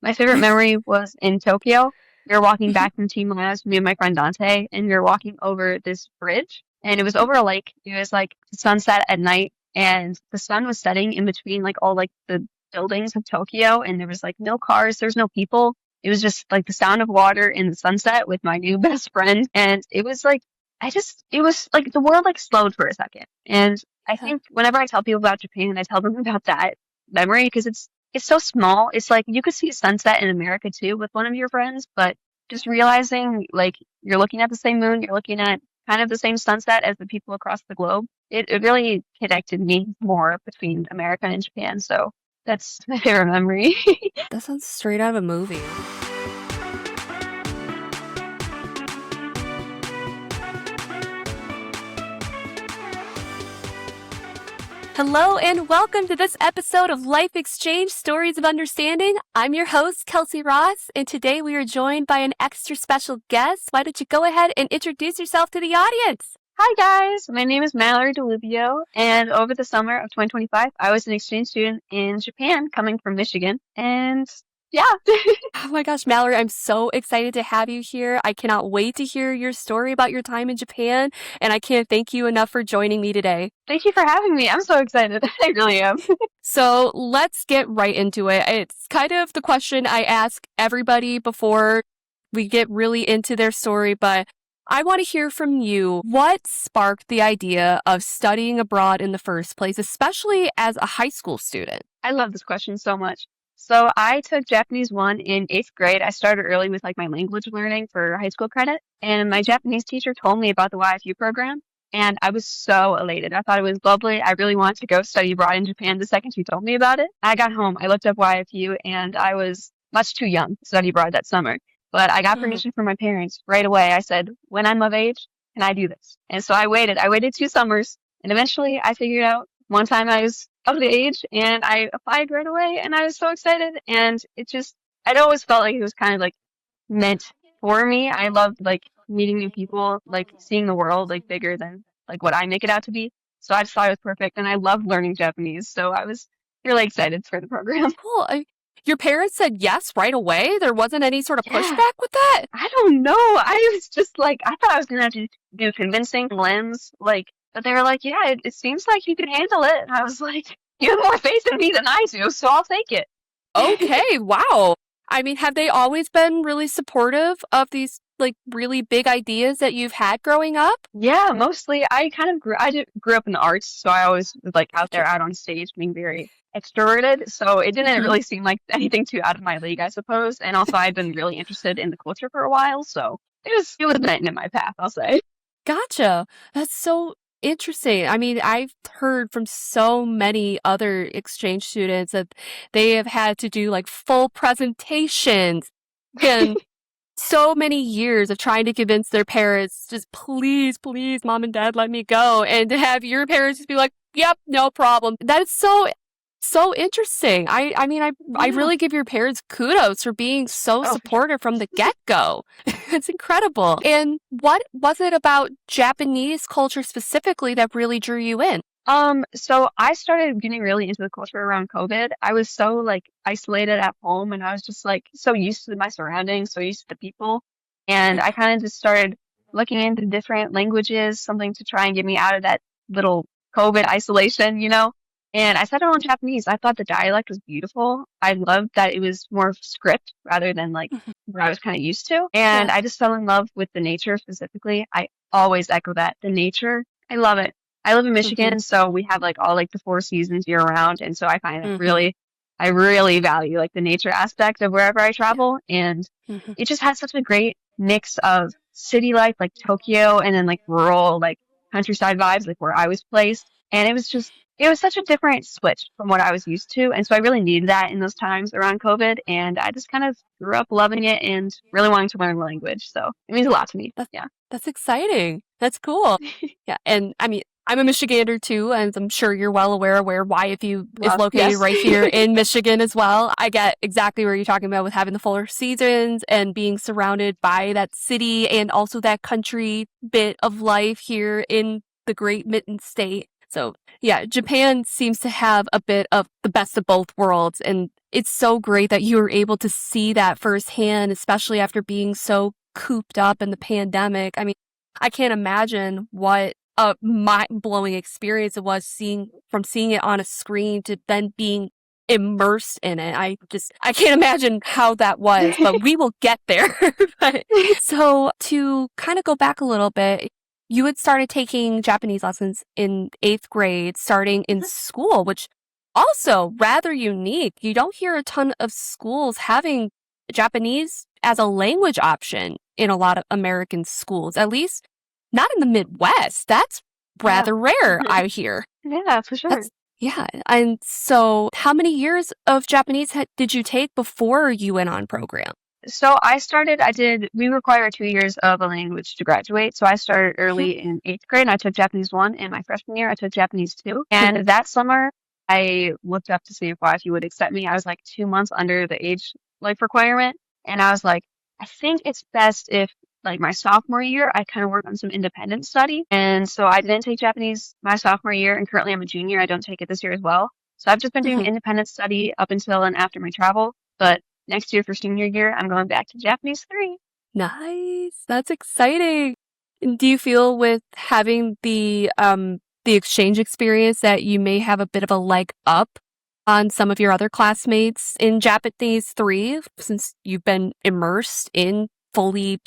My favorite memory was in Tokyo. We were walking back from Team Miles, me and my friend Dante, and we were walking over this bridge, and it was over a lake. It was like sunset at night, and the sun was setting in between like all like the buildings of Tokyo, and there was like no cars, there's no people. It was just like the sound of water in the sunset with my new best friend, and it was like it was like the world like slowed for a second. And I Yeah. think whenever I tell people about Japan, I tell them about that memory because it's so small. It's like you could see a sunset in America too with one of your friends, but just realizing like you're looking at the same moon, you're looking at kind of the same sunset as the people across the globe. It really connected me more between America and Japan. So that's my favorite memory. That sounds straight out of a movie. Hello and welcome to this episode of Life Exchange Stories of Understanding. I'm your host, Kelsey Ross, and today we are joined by an extra special guest. Why don't you go ahead and introduce yourself to the audience? Hi guys, my name is Mallory DeLubio, and over the summer of 2025, I was an exchange student in Japan coming from Michigan. And yeah, Oh my gosh, Mallory, I'm so excited to have you here. I cannot wait to hear your story about your time in Japan, and I can't thank you enough for joining me today. thank you for having me. I'm so excited. I really am. So let's get right into it. It's kind of the question I ask everybody before we get really into their story, but I want to hear from you. What sparked the idea of studying abroad in the first place, especially as a high school student? I love this question so much. So I took Japanese 1 in 8th grade. I started early with like my language learning for high school credit, and my Japanese teacher told me about the YFU program, and I was so elated. I thought it was lovely. I really wanted to go study abroad in Japan the second she told me about it. I got home, I looked up YFU, and I was much too young to study abroad that summer. But I got Mhm. permission from my parents right away. I said, when I'm of age, can I do this? And so I waited. I waited 2 summers, and eventually I figured out one time I was of the age and I applied right away and I was so excited and I'd always felt like it was kind of like meant for me. I loved like meeting new people, like seeing the world like bigger than like what I make it out to be. So I just thought it was perfect and I loved learning Japanese. So I was really excited for the program. Cool. Your parents said yes right away? There wasn't any sort of Yeah. pushback with that? I don't know. I was just like, I thought I was gonna have to do convincing limbs, like, but they were like, yeah, it seems like you can handle it. And I was like, you have more faith in me than I do, so I'll take it. Okay, wow. I mean, have they always been really supportive of these like really big ideas that you've had growing up? Yeah, mostly I kind of grew up in the arts, so I always was like out there Gotcha. out on stage being very extroverted. So it didn't Mhm. really seem like anything too out of my league, I suppose. And also I'd been really interested in the culture for a while, so it was meant in my path, I'll say. Gotcha. That's so interesting. I mean, I've heard from so many other exchange students that they have had to do like full presentations and so many years of trying to convince their parents, just please, please, mom and dad, let me go. And to have your parents just be like, yep, no problem. That is so interesting. I Yeah. really give your parents kudos for being so Oh, for supportive from sure. the get-go. It's incredible. And what was it about Japanese culture specifically that really drew you in? So I started getting really into the culture around COVID. I was so like isolated at home and I was just like so used to my surroundings, so used to the people. And I kind of just started looking into different languages, something to try and get me out of that little COVID isolation. And I settled on Japanese. I thought the dialect was beautiful. I loved that it was more of script rather than like what I was kind of used to. And Yeah. I just fell in love with the nature specifically. I always echo that. The nature. I love it. I live in Hmm. Michigan, so we have like all like the 4 seasons year round, and so I find it Hmm. I really value like the nature aspect of wherever I Yeah. travel, and Hmm. it just has such a great mix of city life, like Tokyo, and then like rural, like countryside vibes, like where I was placed, and it was such a different switch from what I was used to, and so I really needed that in those times around COVID, and I just kind of grew up loving it and really wanting to learn the language, so it means a lot to me. That's Yeah. that's exciting. That's cool. Yeah, and I mean, I'm a Michigander too, and I'm sure you're well aware where YFU is Love, located yes. right here in Michigan as well. I get exactly what you're talking about with having the fuller seasons and being surrounded by that city and also that country bit of life here in the Great Mitten State. So, yeah, Japan seems to have a bit of the best of both worlds. And it's so great that you were able to see that firsthand, especially after being so cooped up in the pandemic. I mean, I can't imagine what a mind-blowing experience it was seeing it on a screen to then being immersed in it. I can't imagine how that was, but we will get there. But, so to kind of go back a little bit, you had started taking Japanese lessons in 8th grade, starting in school, which also rather unique. You don't hear a ton of schools having Japanese as a language option in a lot of American schools, at least not in the Midwest. That's Yeah. rather rare, I hear. Yeah, for sure. Yeah. And so, how many years of Japanese did you take before you went on program? So we require 2 years of a language to graduate. So I started early in 8th grade and I took Japanese 1, and my freshman year I took Japanese 2. And that summer I looked up to see if he would accept me. I was like 2 months under the age requirement. And I was like, I think it's best if my sophomore year I kind of work on some independent study. And so I didn't take Japanese my sophomore year, and currently I'm a junior. I don't take it this year as well. So I've just been doing independent study up until and after my travel. But next year for senior year, I'm going back to Japanese 3. Nice. That's exciting. And do you feel with having the exchange experience that you may have a bit of a leg up on some of your other classmates in Japanese 3 since you've been immersed in fully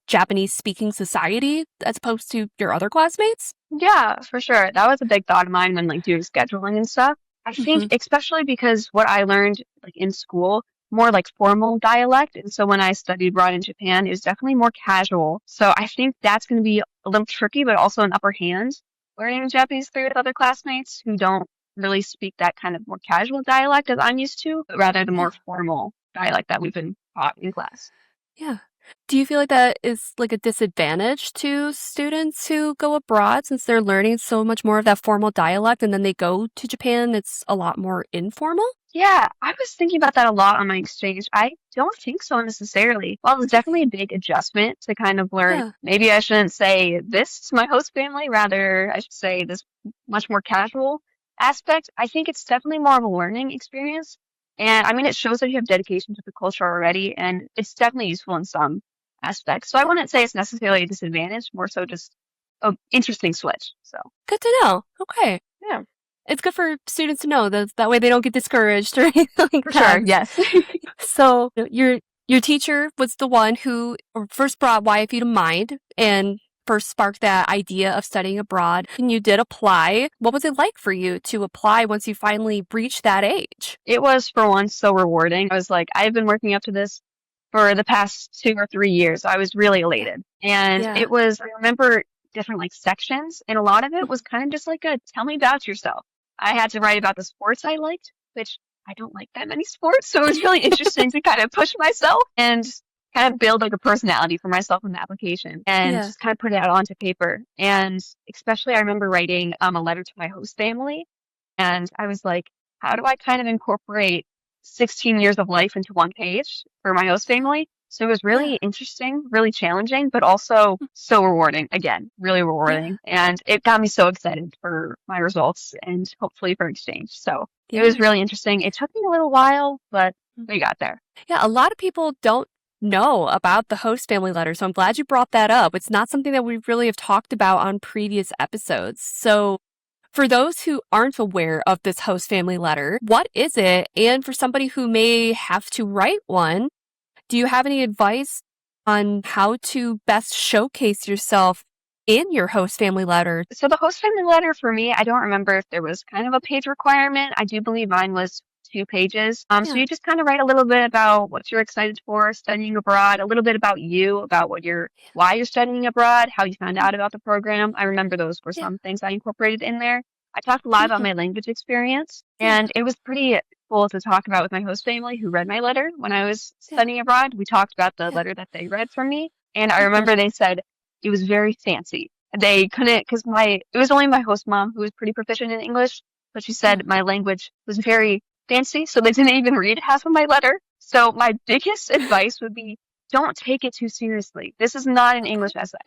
Japanese speaking society as opposed to your other classmates? Yeah, for sure. That was a big thought of mine when doing scheduling and stuff. I think especially because what I learned in school, more formal dialect. And so when I studied abroad in Japan, it was definitely more casual. So I think that's going to be a little tricky, but also an upper hand learning Japanese 3 with other classmates who don't really speak that kind of more casual dialect as I'm used to, but rather the more formal dialect that we've been taught in class. Yeah. Do you feel like that is a disadvantage to students who go abroad since they're learning so much more of that formal dialect and then they go to Japan, it's a lot more informal? Yeah, I was thinking about that a lot on my exchange. I don't think so necessarily. Well, it's definitely a big adjustment to kind of learn. Yeah. Maybe I shouldn't say this is my host family, rather I should say this much more casual aspect. I think it's definitely more of a learning experience. And I mean, it shows that you have dedication to the culture already, and it's definitely useful in some aspects. So I wouldn't say it's necessarily a disadvantage, more so just an interesting switch. So, Good to know. Okay. yeah, It's good for students to know that way they don't get discouraged or anything like for that. sure. Yes. So your teacher was the one who first brought YFU to mind and first sparked that idea of studying abroad. And you did apply. What was it like for you to apply once you finally reached that age? It was for once so rewarding. I was like, I've been working up to this for the past 2 or 3 years. I was really elated. And Yeah. it was, I remember different sections, and a lot of it was kind of just a tell me about yourself. I had to write about the sports I liked, which I don't like that many sports. So it was really interesting to kind of push myself and kind of build a personality for myself in the application and Yeah. just kind of put it out onto paper. And especially I remember writing a letter to my host family. And I was like, how do I kind of incorporate 16 years of life into one page for my host family? So it was really Yeah. interesting, really challenging, but also so rewarding. Again, really rewarding. And it got me so excited for my results and hopefully for exchange. So it was Yeah. really interesting. It took me a little while, but we got there. Yeah. A lot of people don't know about the host family letter. So I'm glad you brought that up. It's not something that we really have talked about on previous episodes. So for those who aren't aware of this host family letter, what is it? And for somebody who may have to write one, do you have any advice on how to best showcase yourself in your host family letter? So the host family letter for me, I don't remember if there was kind of a page requirement. I do believe mine was 2 pages. So Yeah. you just kind of write a little bit about what you're excited for studying abroad, a little bit about you, about why you're studying abroad, how you found out about the program. I remember those were Yeah. some things I incorporated in there. I talked a lot about my language experience, Yeah. and it was pretty cool to talk about with my host family who read my letter when I was Yeah. studying abroad. We talked about the Yeah. letter that they read from me, and I remember they said it was very fancy. They couldn't, because it was only my host mom who was pretty proficient in English, but she said my language was very fancy, so they didn't even read half of my letter. So my biggest advice would be, don't take it too seriously. This is not an English essay.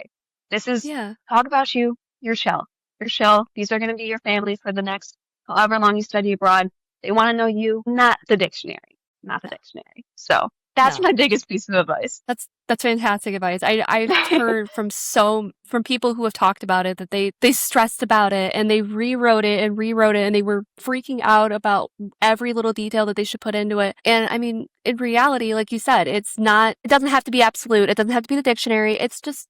This is Yeah. talk about you, your shell. You're chill. These are going to be your family for the next however long you study abroad. They want to know you, not the dictionary, not the dictionary. So that's No. my biggest piece of advice. That's fantastic advice. I've heard from people who have talked about it that they stressed about it and they rewrote it and they were freaking out about every little detail that they should put into it. And I mean, in reality, like you said, it doesn't have to be absolute. It doesn't have to be the dictionary. It's just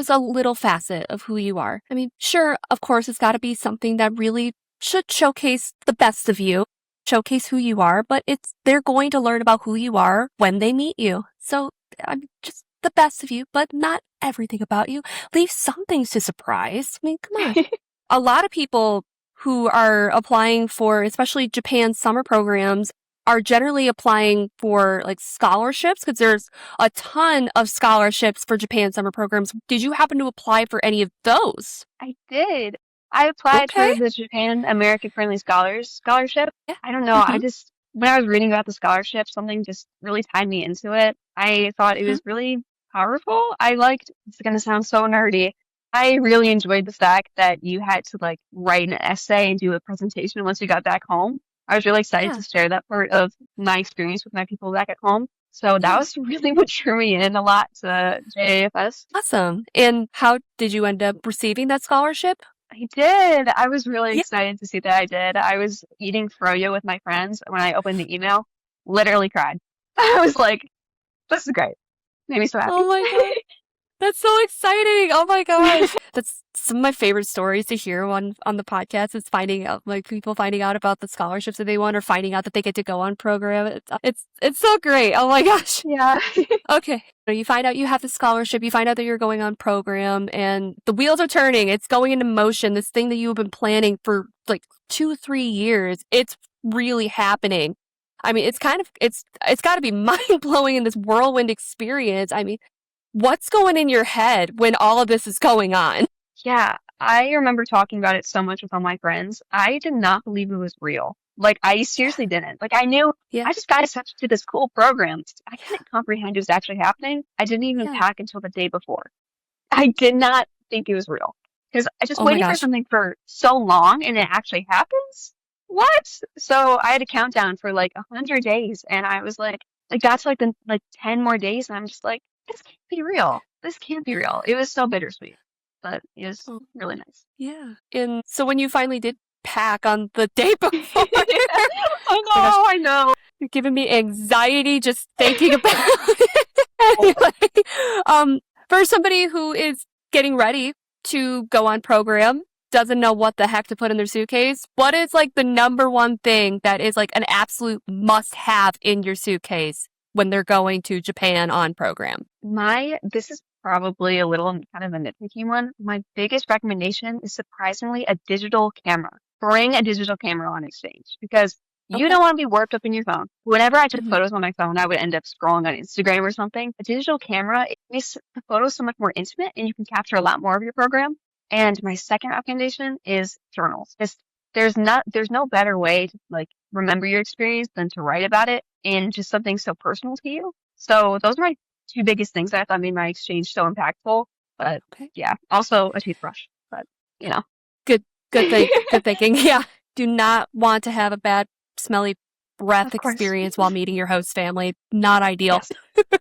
a little facet of who you are. I mean, sure, of course, it's got to be something that really should showcase the best of you, showcase who you are, but they're going to learn about who you are when they meet you. So I'm just the best of you, but not everything about you. Leave some things to surprise. I mean, come on. A lot of people who are applying for, especially Japan's summer programs, are generally applying for like scholarships because there's a ton of scholarships for Japan summer programs. Did you happen to apply for any of those? I did. I applied Okay. for the Japan American Friendly Scholars Scholarship. Yeah. I don't know. Mm-hmm. When I was reading about the scholarship, something just really tied me into it. I thought it Mm-hmm. was really powerful. It's going to sound so nerdy. I really enjoyed the fact that you had to like write an essay and do a presentation once you got back home. I was really excited Yeah. to share that part of my experience with my people back at home. So that Yeah. was really what drew me in a lot to JAFS. Awesome. And how did you end up receiving that scholarship? I did. I was really Yeah. excited to see that I did. I was eating Froyo with my friends when I opened the email, literally cried. I was like, this is great. Made me so happy. Oh my God. That's so exciting. Oh my gosh. That's some of my favorite stories to hear on the podcast is finding out, like people finding out about the scholarships that they won or finding out that they get to go on program. It's so great. Oh my gosh. Yeah. Okay. So you find out you have the scholarship, you find out that you're going on program and the wheels are turning. It's going into motion. This thing that you've been planning for like 2-3 years, it's really happening. I mean, it's got to be mind blowing in this whirlwind experience. I mean, what's going in your head when all of this is going on? Yeah. I remember talking about it so much with all my friends. I did not believe it was real. Like, I seriously didn't. Like, I knew Yeah. I just got accepted to this cool program. I couldn't comprehend it was actually happening. I didn't even Yeah. pack until the day before. I did not think it was real because I just Oh my waited for gosh. something for so long and it actually happens. What? So I had a countdown for like 100 days, and I was like that's like the like 10 more days, and I'm just like, this can't be real. This can't be real. It was so bittersweet, but it was Oh, really nice. yeah. And so when you finally did pack on the day before, I oh my gosh, know, I know. you're giving me anxiety just thinking about it. Anyway, for somebody who is getting ready to go on program, doesn't know what the heck to put in their suitcase, what is like the number one thing that is like an absolute must have in your suitcase when they're going to Japan on program? This is probably a little kind of a nitpicky one. My biggest recommendation is surprisingly a digital camera. Bring a digital camera on exchange because you Okay. don't want to be warped up in your phone. Whenever I took Mhm. photos on my phone, I would end up scrolling on Instagram or something. A digital camera, it makes the photos so much more intimate and you can capture a lot more of your program. And my second recommendation is journals. There's no better way to like remember your experience than to write about it in just something so personal to you. So those are my two biggest things that I thought made my exchange so impactful. But Okay. yeah, also a toothbrush. But you know, Good, good thinking. Yeah. Do not want to have a bad, smelly breath of course, experience while meeting your host family. Not ideal.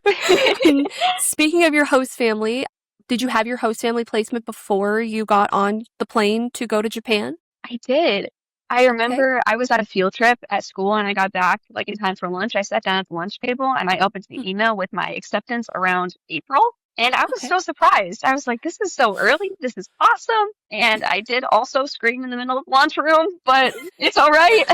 yes. And speaking of your host family, did you have your host family placement before you got on the plane to go to Japan? I did. I Okay. remember I was at a field trip at school and I got back like in time for lunch. I sat down at the lunch table and I opened Hmm. the email with my acceptance around April. And I was Okay. so surprised. I was like, this is so early. This is awesome. And I did also scream in the middle of the lunchroom, but it's all right.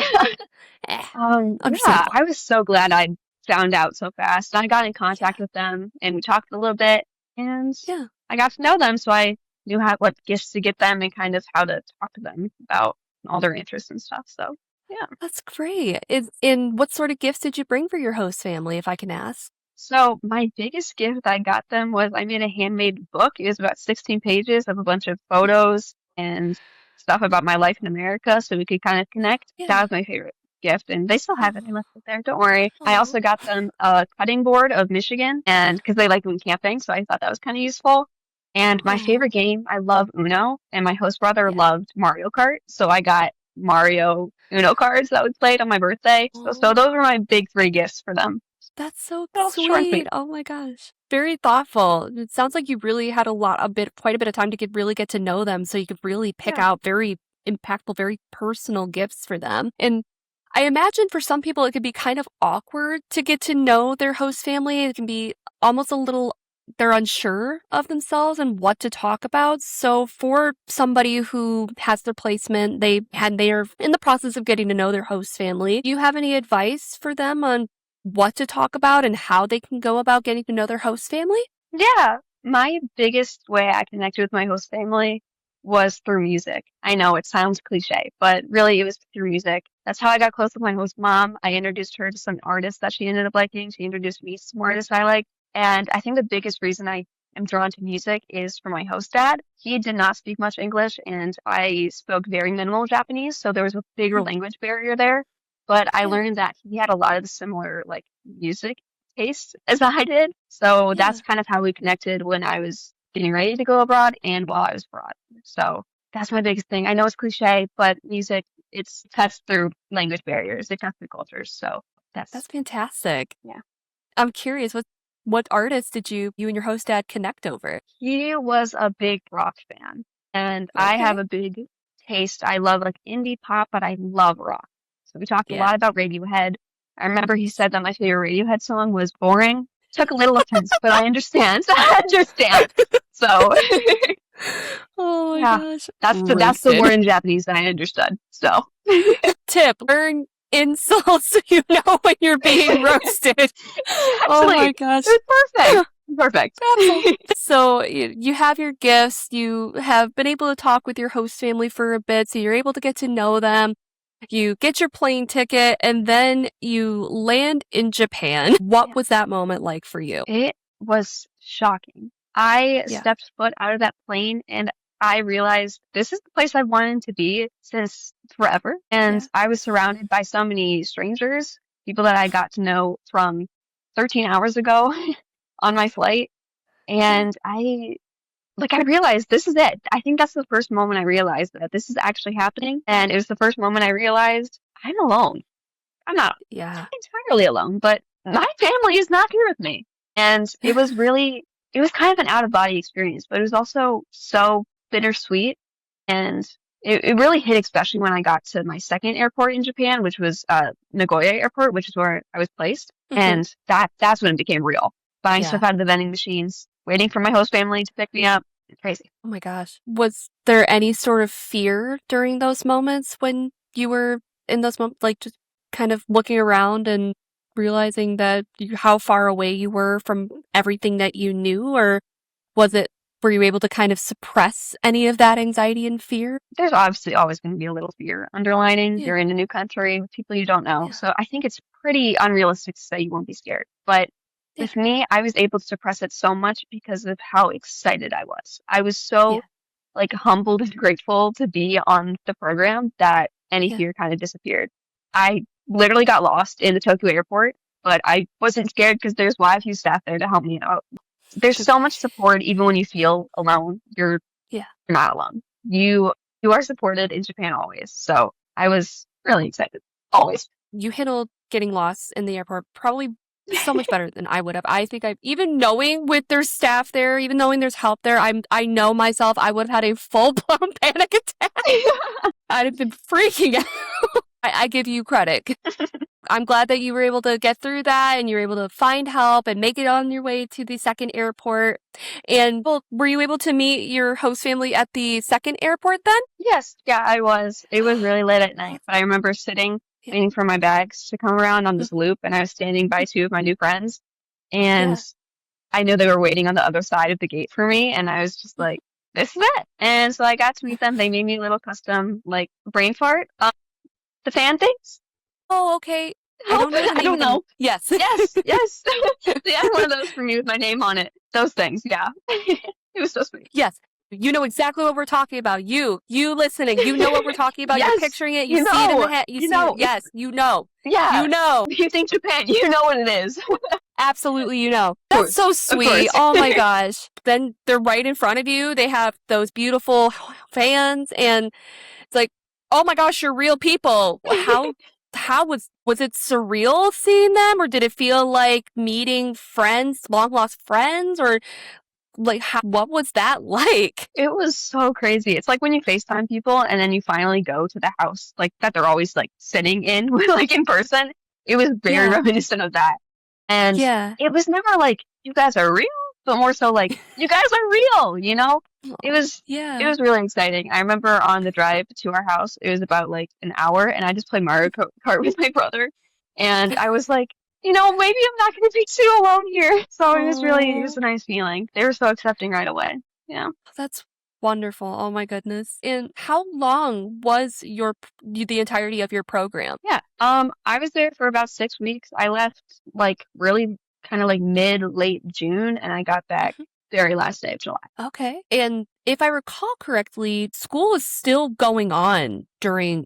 Eh, Yeah, understandable. I was so glad I found out so fast. I got in Yeah. contact with them and we talked a little bit and Yeah. I got to know them. So I knew what gifts to get them and kind of how to talk to them about all their interests and stuff. So yeah. That's great. And what sort of gifts did you bring for your host family, if I can ask? So my biggest gift I got them was I made a handmade book. It was about 16 pages of a bunch of photos and stuff about my life in America so we could kind of connect. That Yeah. was my favorite gift, and they still have it. I Oh. left it there. Don't worry. I Oh. also got them a cutting board of Michigan, and because they like doing camping, so I thought that was kind of useful. And my Oh, favorite game, I love Uno, and my host brother yeah. loved Mario Kart, so I got Mario Uno cards that we played on my birthday. So Oh, those were my big three gifts for them. that's so Little short and sweet. sweet. Oh my gosh. Very thoughtful. It sounds like you really had quite a bit of time to really get to know them so you could really pick Yeah. out very impactful, very personal gifts for them. And I imagine for some people it could be kind of awkward to get to know their host family. It can be almost a little, they're unsure of themselves and what to talk about. So for somebody who has their placement, they're in the process of getting to know their host family, do you have any advice for them on what to talk about and how they can go about getting to know their host family? Yeah. My biggest way I connected with my host family was through music. I know it sounds cliche, but really it was through music. That's how I got close with my host mom. I introduced her to some artists that she ended up liking. She introduced me to some artists I like. And I think the biggest reason I am drawn to music is for my host dad. He did not speak much English and I spoke very minimal Japanese, so there was a bigger Hmm. language barrier there. But I Yeah, learned that he had a lot of the similar like music taste as I did. So yeah. that's kind of how we connected when I was getting ready to go abroad and while I was abroad. So that's my biggest thing. I know it's cliche, but music, it's cuts through language barriers. It cuts through cultures. So that's, That's fantastic. yeah. I'm curious, what artist did you and your host dad connect over? He was a big rock fan and I have Okay. a big taste. I love like indie pop, but I love rock. So we talked a Yeah. lot about Radiohead. I remember he said that my favorite Radiohead song was Boring. Took a little offense, but I understand. I understand. So Oh my yeah, gosh. that's the word Roasted. in Japanese that I understood. So Tip, learn insults so you know when you're being roasted. Oh exactly, my gosh. it's perfect. Perfect. Absolutely. So you have your gifts, you have been able to talk with your host family for a bit, so you're able to get to know them. You get your plane ticket and then you land in Japan. What Yeah, was that moment like for you? it was shocking. I Yeah. stepped foot out of that plane and I realized this is the place I've wanted to be since forever. And Yeah. I was surrounded by so many strangers, people that I got to know from 13 hours ago on my flight. Yeah. And I realized this is it. I think that's the first moment I realized that this is actually happening. And it was the first moment I realized I'm alone. I'm not Yeah. entirely alone, but my family is not here with me. And it was kind of an out of body experience, but it was also so bittersweet. And it really hit, especially when I got to my second airport in Japan, which was Nagoya Airport, which is where I was placed. Hmm. And that's when it became real. Buying stuff Yeah. out of the vending machines, waiting for my host family to pick me up. Crazy. Oh my gosh. Was there any sort of fear during those moments when you were in those moments, like just kind of looking around and realizing how far away you were from everything that you knew? Or was it, were you able to kind of suppress any of that anxiety and fear? There's obviously always going to be a little fear underlining. Yeah. You're in a new country with people you don't know. Yeah. So I think it's pretty unrealistic to say you won't be scared. But Yeah. with me, I was able to suppress it so much because of how excited I was. I was Yeah. so like humbled and grateful to be on the program that any Yeah. fear kind of disappeared. I literally got lost in the Tokyo airport, but I wasn't scared because there's YFU staff there to help me out. There's so much support even when you feel alone. Yeah. You're not alone. You are supported in Japan always. So I was really excited. Always. You handled getting lost in the airport probably so much better than I would have. I think even knowing with their staff there, even knowing there's help there, I know myself, I would have had a full blown panic attack. I'd have been freaking out. I give you credit. I'm glad that you were able to get through that and you were able to find help and make it on your way to the second airport. And well, were you able to meet your host family at the second airport then? Yes, yeah, I was. It was really late at night, but I remember sitting, Yeah. waiting for my bags to come around on Mhm. this loop, and I was standing by two of my new friends, and Yeah. I knew they were waiting on the other side of the gate for me, and I was just Mhm. like, this is it. And so I got to meet them. They made me a little custom, like, brain fart, the fan things. Oh, okay. I Help, don't know the I name don't of them. know. Yes. Yes, yes. They had one of those for me with my name on it. Those things, yeah. It was so sweet. Yes. You know exactly what we're talking about. You listening, you know what we're talking about. You're Yes, picturing it. You you see it in the know, head. You you see it. know, Yes, you know. yeah. You know. You think Japan, you know what it is. Of Absolutely, you know. That's course, so of sweet. course. Oh my gosh. Then they're right in front of you. They have those beautiful fans, and it's like, oh my gosh, you're real people. How was it surreal seeing them, or did it feel like meeting friends, long lost friends, or like what was that like? It was so crazy. It's like when you FaceTime people and then you finally go to the house like that they're always like sitting in like in person. It was very Yeah. reminiscent of that. And Yeah. it was never like you guys are real, but more so like you guys are real, you know? It Oh, was it yeah. was really exciting. I remember on the drive to our house, it was about like an hour and I just played Mario Kart with my brother. And I was like, maybe I'm not going to be too alone here. So it was Oh, a nice feeling. They were so accepting right away. Yeah. that's wonderful. Oh my goodness. And how long was the entirety of your program? Yeah. I was there for about 6 weeks. I left like really kind of like late June, and I got back Mhm. very last day of July. Okay. And if I recall correctly, school is still going on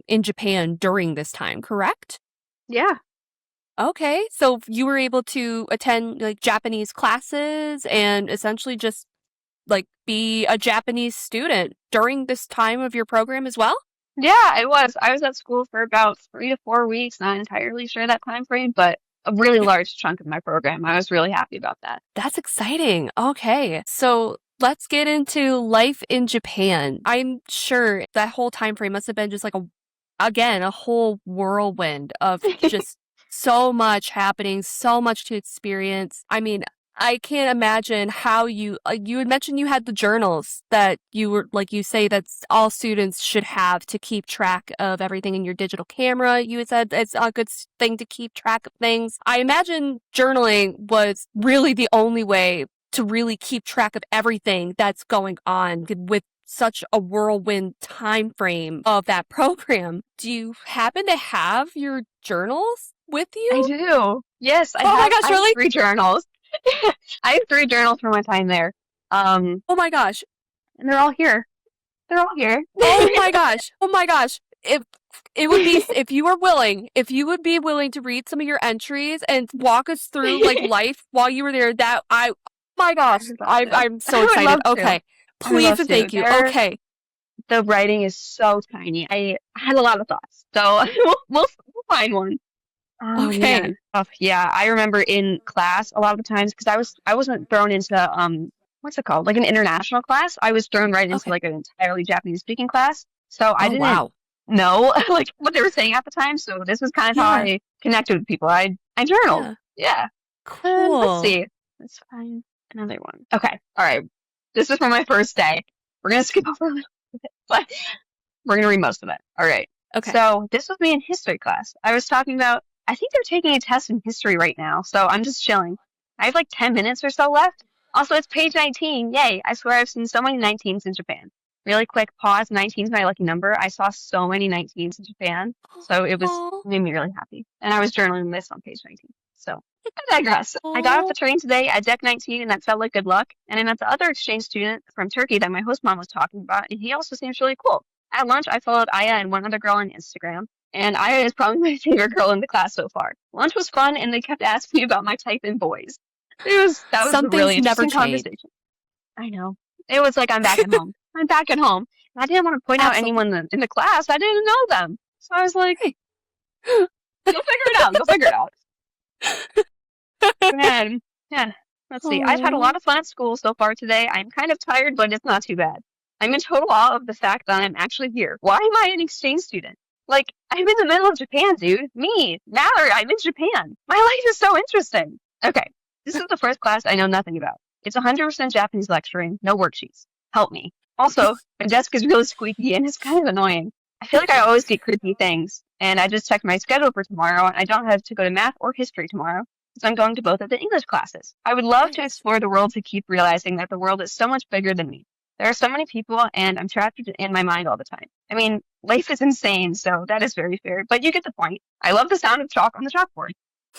in Japan during this time, correct? Yeah. Okay. So you were able to attend like Japanese classes and essentially just like be a Japanese student during this time of your program as well? Yeah, I was. I was at school for about 3 to 4 weeks, not entirely sure that time frame, but a really large chunk of my program. I was really happy about that. That's exciting. Okay. So let's get into life in Japan. I'm sure that whole time frame must have been just like a whole whirlwind of just so much happening, so much to experience. I mean, I can't imagine how you had mentioned you had the journals that you were like you say that's all students should have to keep track of everything in your digital camera. You had said it's a good thing to keep track of things. I imagine journaling was really the only way to really keep track of everything that's going on with such a whirlwind time frame of that program. Do you happen to have your journals with I you? do. Yes, Oh my gosh, I have really? 3 journals. I have 3 journals from my time there. Um, Oh my gosh. and they're all here. They're all here. Oh my gosh. Oh my gosh. If it would be if you would be willing to read some of your entries and walk us through like life while you were there, oh my I gosh. would love to. I'm so I would excited. love to. Okay. I would Please love and to. thank you. Okay. The writing is so tiny. I had a lot of thoughts, so we'll find one. Oh Okay. man. Oh, yeah, I remember in class a lot of the times because I wasn't thrown into what's it called? Like an international class. I was thrown right into Okay. like an entirely Japanese speaking class. So I Oh didn't wow. know like what they were saying at the time. So this was kind of how Yeah. I connected with people. I journaled. Yeah. Yeah. And let's Cool. see. Let's find another one. Okay. All right. This is for my first day. We're gonna skip over a little bit, but we're gonna read most of it. All right. Okay. So this was me in history class. I was talking about, I think they're taking a test in history right now, so I'm just chilling. I have like 10 minutes or so left. Also, it's page 19. Yay. I swear I've seen so many 19s in Japan. Really quick pause. 19 is my lucky number. I saw so many 19s in Japan, so it Oh. made me really happy. And I was journaling this on page 19. So I digress. I got off Oh. the train today at deck 19, and that felt like good luck. And I met the other exchange student from Turkey that my host mom was talking about, and he also seems really cool. At lunch, I followed Aya and one other girl on Instagram, and Aya is probably my favorite girl in the class so far. Lunch was fun, and they kept asking me about my type in boys. That was Some a really things never interesting change. conversation. I know. It was like I'm back at home. I'm back at home. And I didn't want to point out Absolutely. anyone in the class. I didn't know them. So I was like, Hey. you'll figure it out. You'll figure it out. Man, yeah. Let's see. I've had a Oh. lot of fun at school so far today. I'm kind of tired, but it's not too bad. I'm in total awe of the fact that I'm actually here. Why am I an exchange student? Like, I'm in the middle of Japan, dude. Me, Mallory, I'm in Japan. My life is so interesting. Okay, this is the first class I know nothing about. It's 100% Japanese lecturing, no worksheets. Help me. Also, my desk is really squeaky and it's kind of annoying. I feel like I always get creepy things, and I just checked my schedule for tomorrow, and I don't have to go to math or history tomorrow because I'm going to both of the English classes. I would love to Nice. explore the world to keep realizing that the world is so much bigger than me. There are so many people, and I'm trapped in my mind all the time. I mean, life is insane, so that is very fair, but you get the point. I love the sound of chalk on the chalkboard.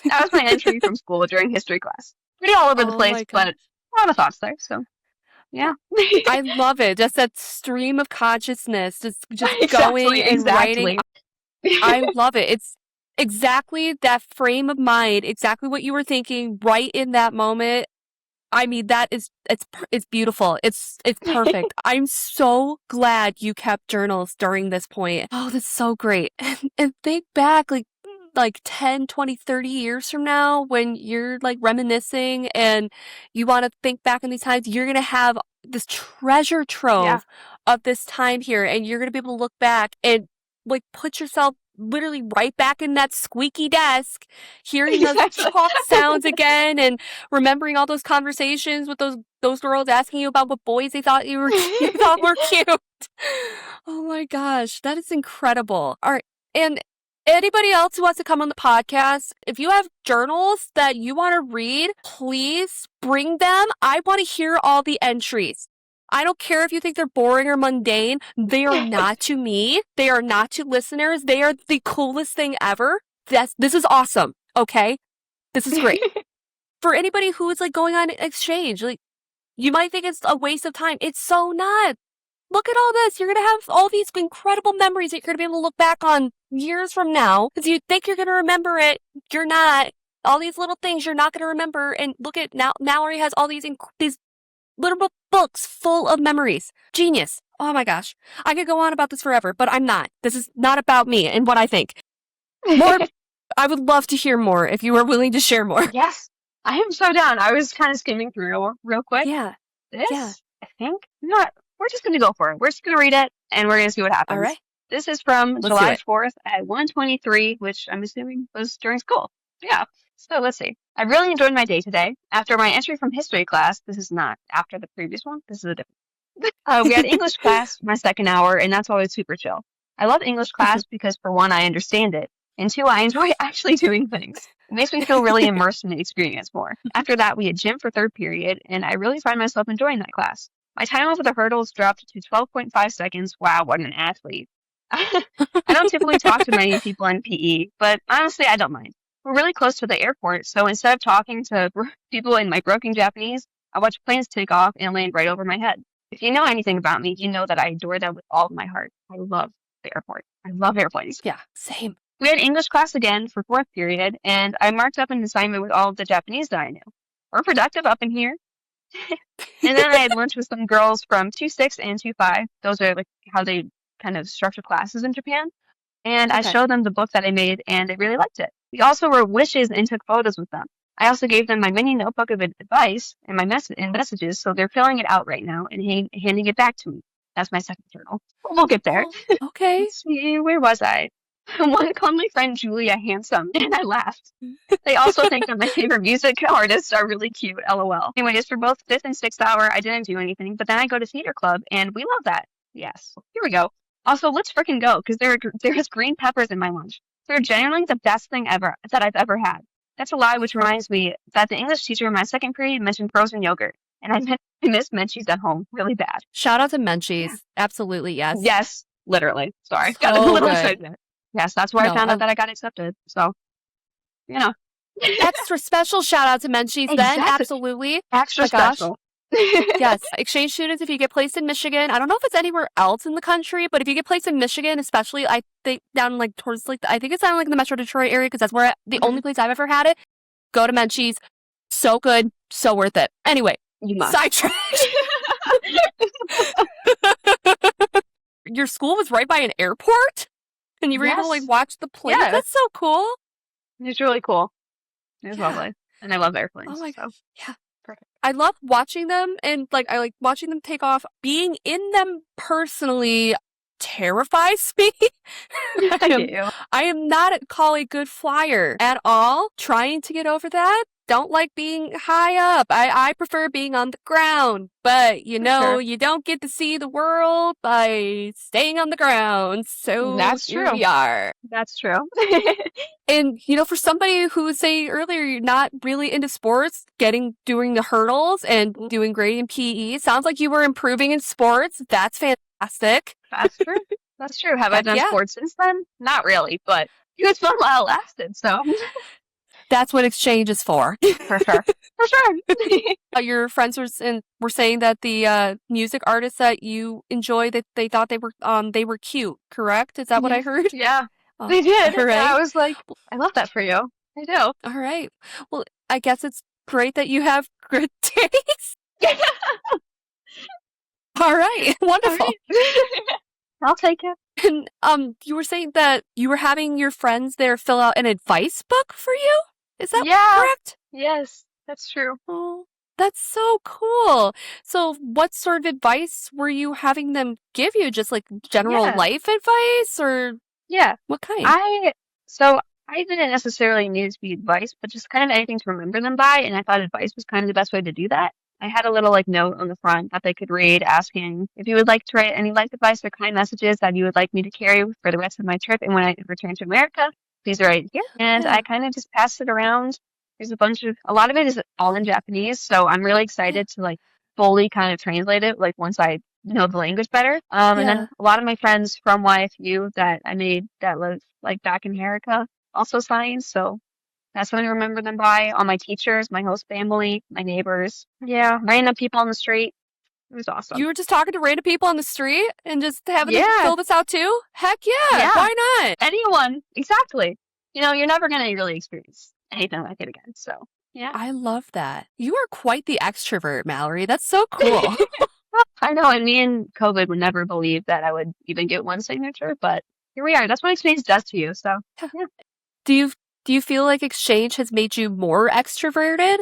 That was my entry from school during history class. Pretty all over the Oh place, my but gosh. a lot of thoughts there, so Yeah. I love it. Just that stream of consciousness, just going Exactly, and writing. exactly. I love it. It's exactly that frame of mind, exactly what you were thinking right in that moment. I mean, it's beautiful. It's perfect. I'm so glad you kept journals during this point. Oh, that's so great. And think back like 10, 20, 30 years from now when you're like reminiscing and you want to think back in these times, you're going to have this treasure Yeah, trove of this time here and you're going to be able to look back and like put yourself literally right back in that squeaky desk, hearing those exactly. chalk sounds again and remembering all those conversations with those girls asking you about what boys they thought you thought were cute. Oh my gosh, that is incredible. All right. And anybody else who wants to come on the podcast, if you have journals that you want to read, please bring them. I want to hear all the entries. I don't care if you think they're boring or mundane. They are not to me. They are not to listeners. They are the coolest thing ever. This is awesome. Okay. This is great. For anybody who is like going on exchange, like you might think it's a waste of time. It's so not. Look at all this. You're going to have all these incredible memories that you're going to be able to look back on years from now. Because you think you're going to remember it. You're not. All these little things you're not going to remember. And look at now, Mallory has all these little books full of memories. Genius. Oh my gosh. I could go on about this forever, but I'm not. This is not about me and what I think. More, I would love to hear more if you are willing to share more. Yes, I am so down. I was kind of skimming through real quick. Yeah. Yeah. This, I think, not. We're just gonna go for it. We're just gonna read it, and we're gonna see what happens. All right. This is from Let's do July it. 4th at 1:23, which I'm assuming was during school. Yeah. So let's see. I really enjoyed my day today. After my entry from history class, this is not after the previous one. This is a different. We had English class my second hour, and that's always super chill. I love English class because, for one, I understand it, and two, I enjoy actually doing things. It makes me feel really immersed in the experience more. After that, we had gym for third period, and I really find myself enjoying that class. My time over the hurdles dropped to 12.5 seconds. Wow, what an athlete. I don't typically talk to many people in PE, but honestly, I don't mind. We're really close to the airport, so instead of talking to people in my broken Japanese, I watch planes take off and land right over my head. If you know anything about me, you know that I adore them with all of my heart. I love the airport. I love airplanes. Yeah, same. We had English class again for fourth period, and I marked up an assignment with all of the Japanese that I knew. We're productive up in here. And then I had lunch with some girls from 2-6 and 2-5. Those are like how they kind of structure classes in Japan. And I Okay. showed them the book that I made, and they really liked it. We also wrote wishes and took photos with them. I also gave them my mini notebook of advice and my messages, so they're filling it out right now and handing it back to me. That's my second journal. We'll get there. Oh, okay. Let's see, where was I? One called my friend Julia handsome, and I laughed. They also think that my favorite music artists are really cute, lol. Anyways, for both 5th and 6th hour, I didn't do anything, but then I go to theater club, and we love that. Yes, here we go. Also, let's freaking go, because there's green peppers in my lunch. They're genuinely the best thing ever that I've ever had. That's a lie, which reminds me that the English teacher in my second period mentioned frozen yogurt, and I miss Menchie's at home really bad. Shout out to Menchie's. Yeah. Absolutely, yes. Yes, literally. Sorry, So got a little good. excited. Yes, that's where I found out that I got accepted. So, you know. Extra special shout out to Menchie's then. Absolutely. Extra special. Yes. Exchange students, if you get placed in Michigan, I don't know if it's anywhere else in the country, but if you get placed in Michigan, especially, I think down like towards like, I think it's down like the Metro Detroit area because that's where the only place I've ever had it. Go to Menchie's. So good. So worth it. Anyway. You must. Sidetrack. Your school was right by an airport? And you were able to like watch the plane. Yeah. That's so cool. It's really cool. It's lovely. And I love airplanes. Oh my gosh. Yeah. Perfect. I love watching them and like I like watching them take off. Being in them personally terrifies me. I am not called a good flyer at all. Trying to get over that. Don't like being high up. I prefer being on the ground. But, you know, you don't get to see the world by staying on the ground. So that's true. Here we are. That's true. And, you know, for somebody who was saying earlier, you're not really into sports, doing the hurdles and doing great in PE. Sounds like you were improving in sports. That's fantastic. That's true. That's true. Have I done sports since then? Not really, but it was fun while it lasted, so... That's what exchange is for. For sure. For sure. Your friends were saying that the music artists that you enjoy that they thought they were cute, correct? Is that what I Yes, heard? yeah, Oh, they did. all And I right. was like, I love that for you. I do. All right. Well, I guess it's great that you have good taste. All right. All Wonderful. right. I'll take it. And you were saying that you were having your friends there fill out an advice book for you? Is that Yeah. correct? Yes, that's true. Oh, that's so cool. So, what sort of advice were you having them give you? Just like general Yeah. life advice or Yeah. what kind? I so I didn't necessarily need it to be advice, but just kind of anything to remember them by, and I thought advice was kind of the best way to do that. I had a little like note on the front that they could read asking if you would like to write any life advice or kind messages that you would like me to carry for the rest of my trip and when I return to America, please write it here. And I Yeah, kind of just passed it around. There's a lot of it is all in Japanese, so I'm really yeah, excited to like fully kind of translate it like once I know the language better. And yeah. then a lot of my friends from YFU that I made that live like back in America also signed. So that's what I remember them by. All my teachers, my host family, my neighbors. Yeah, random people on the street. It was awesome. You were just talking to random people on the street and just having them Yeah, fill this out too? Heck yeah, yeah. why not? Anyone. Exactly. You know, you're never gonna really experience anything like it again. So yeah. I love that. You are quite the extrovert, Mallory. That's so cool. I know, and me and COVID would never believe that I would even get one signature, but here we are. That's what experience does to you. So yeah. Do you do you feel like exchange has made you more extroverted?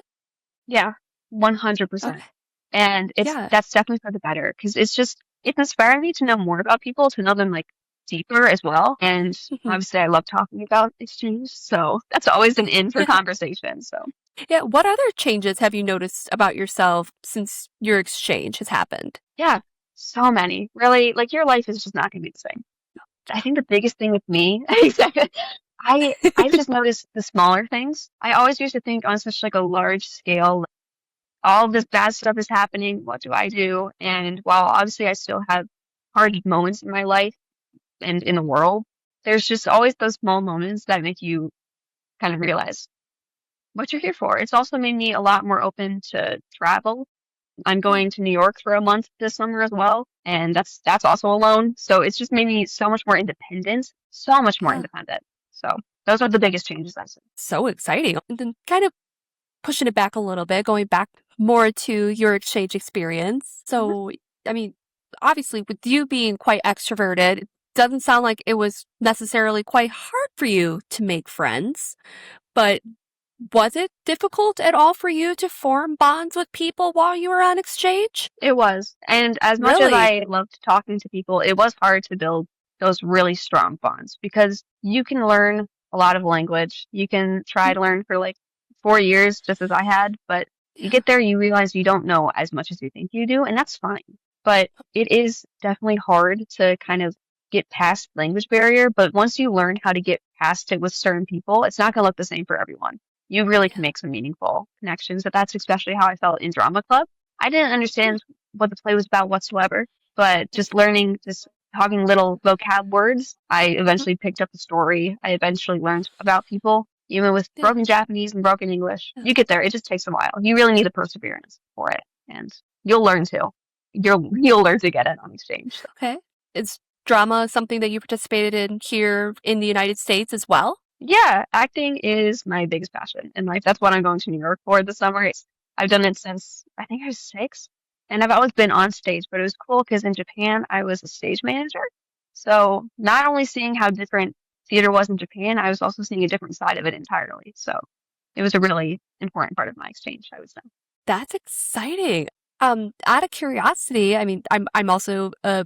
Yeah, 100%. Okay. And Yeah. that's definitely for the better because it's inspiring me to know more about people, to know them like deeper as well. And obviously, I love talking about exchange, so that's always an in for Yeah. conversation. So Yeah. What other changes have you noticed about yourself since your exchange has happened? yeah, so many. Really, like your life is just not going to be the same. I think the biggest thing with me, I've just noticed the smaller things. I always used to think on such like a large scale, all this bad stuff is happening. What do I do? And while obviously I still have hard moments in my life and in the world, there's just always those small moments that make you kind of realize what you're here for. It's also made me a lot more open to travel. I'm Yeah. going to New York for a month this summer as well, and that's also alone. So it's just made me so much more independent, so much more Yeah. independent. So those are the biggest changes I've seen. So exciting. And then kind of pushing it back a little bit, going back more to your exchange experience. Mhm. So, I mean, obviously, with you being quite extroverted, it doesn't sound like it was necessarily quite hard for you to make friends, but was it difficult at all for you to form bonds with people while you were on exchange? It was. And as much as Really? I loved talking to people, it was hard to build those really strong bonds because you can learn a lot of language. You can try Mm, to learn for like 4 years, just as I had, but you yeah. get there, you realize you don't know as much as you think you do, and that's fine. But it is definitely hard to kind of get past language barrier, but once you learn how to get past it with certain people, it's not going to look the same for everyone. You really can Yeah. make some meaningful connections, but that's especially how I felt in drama club. I didn't Mm, understand what the play was about whatsoever, but just learning, just talking little vocab words, I mm, eventually picked up the story. I eventually learned about people, even with yeah. broken Japanese and broken English. Yeah. You get there. It just takes a while. You really need the perseverance for it, and you'll learn to. You'll learn to get it on exchange. So. Okay. Is drama something that you participated in here in the United States as well? Yeah, acting is my biggest passion in life. That's what I'm going to New York for this summer. I've done it since I think I was 6, and I've always been on stage. But it was cool because in Japan I was a stage manager, so not only seeing how different theater was in Japan, I was also seeing a different side of it entirely. So it was a really important part of my exchange, I would say. That's exciting. Out of curiosity, I mean, I'm also a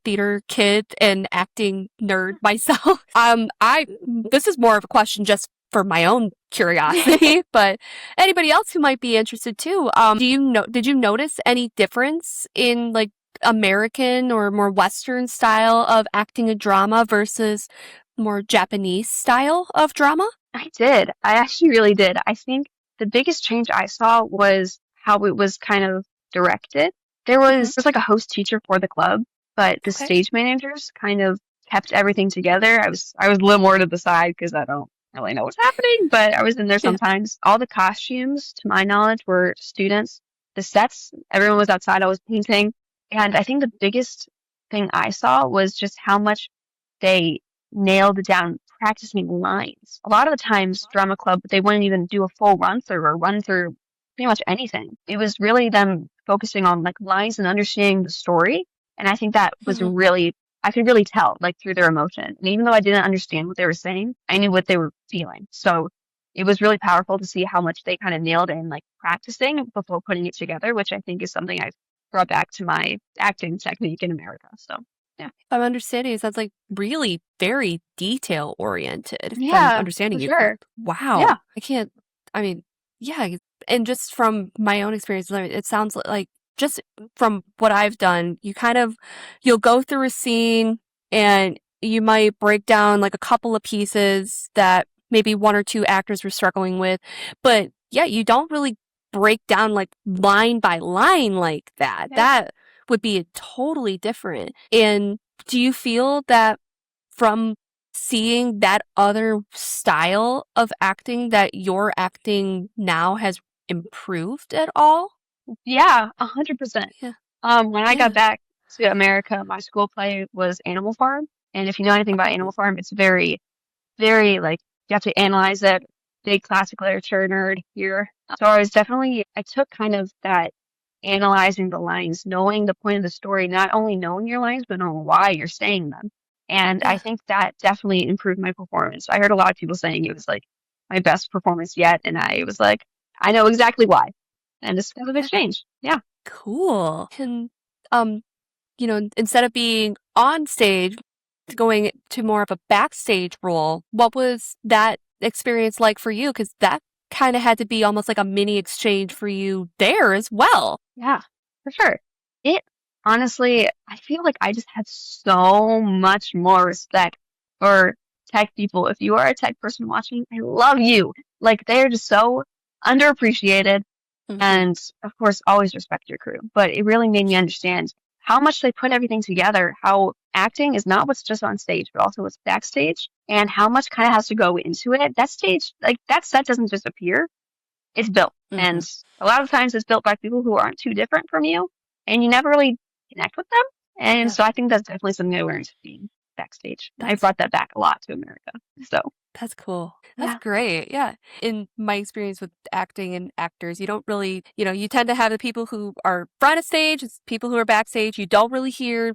theater kid and acting nerd myself. I this is more of a question just for my own curiosity, but anybody else who might be interested too. Did you notice any difference in like American or more Western style of acting a drama versus more Japanese style of drama? I did. I actually really did. I think the biggest change I saw was how it was kind of directed. Hmm. There's like a host teacher for the club, but the Okay. stage managers kind of kept everything together. I was a little more to the side because I don't really know what's happening, but I was in there Yeah. sometimes. All the costumes, to my knowledge, were students. The sets, everyone was outside. I was painting. And I think the biggest thing I saw was just how much they nailed down practicing lines. A lot of the times, drama club, they wouldn't even do a full run through or run through pretty much anything. It was really them focusing on like lines and understanding the story. And I think that was Mhm. really, I could really tell like through their emotion. And even though I didn't understand what they were saying, I knew what they were feeling. So it was really powerful to see how much they kind of nailed in like practicing before putting it together, which I think is something I've brought back to my acting technique in America. So yeah. If I'm understanding, it sounds like really very detail oriented, if I'm Yeah, for understanding you sure. correct. Wow. Yeah. I can't, I mean, yeah. And just from my own experience, it sounds like just from what I've done, you'll go through a scene and you might break down like a couple of pieces that maybe one or two actors were struggling with. But yeah, you don't really break down like line by line like that. Yeah. That would be a totally different. And do you feel that from seeing that other style of acting that your acting now has improved at all? Yeah, 100%. Yeah. When I got Yeah. back to America, my school play was Animal Farm. And if you know anything about Animal Farm, it's very, very like you have to analyze it. Big classic literature nerd here. So I took kind of that analyzing the lines, knowing the point of the story, not only knowing your lines, but knowing why you're saying them. And I Yeah. think that definitely improved my performance. I heard a lot of people saying it was like my best performance yet. And I was like, I know exactly why. And it's kind of a big Yeah. change. Yeah. Cool. And um, instead of being on stage, going to more of a backstage role, what was that experience like for you? Because that kind of had to be almost like a mini exchange for you there as well. Yeah, for sure. It honestly, I feel like I just have so much more respect for tech people. If you are a tech person watching, I love you. Like they're just so underappreciated. Hmm. And of course, always respect your crew. But it really made me understand how much they put everything together, how acting is not what's just on stage, but also what's backstage, and how much kind of has to go into it. That stage, like that set doesn't just appear, it's built. And Hmm. a lot of times it's built by people who aren't too different from you, and you never really connect with them. And Yeah, so I think that's definitely something I learned being backstage. And I that's brought that back a lot to America. So that's cool. That's yeah, great. Yeah. In my experience with acting and actors, you don't really, you tend to have the people who are front of stage, it's people who are backstage. You don't really hear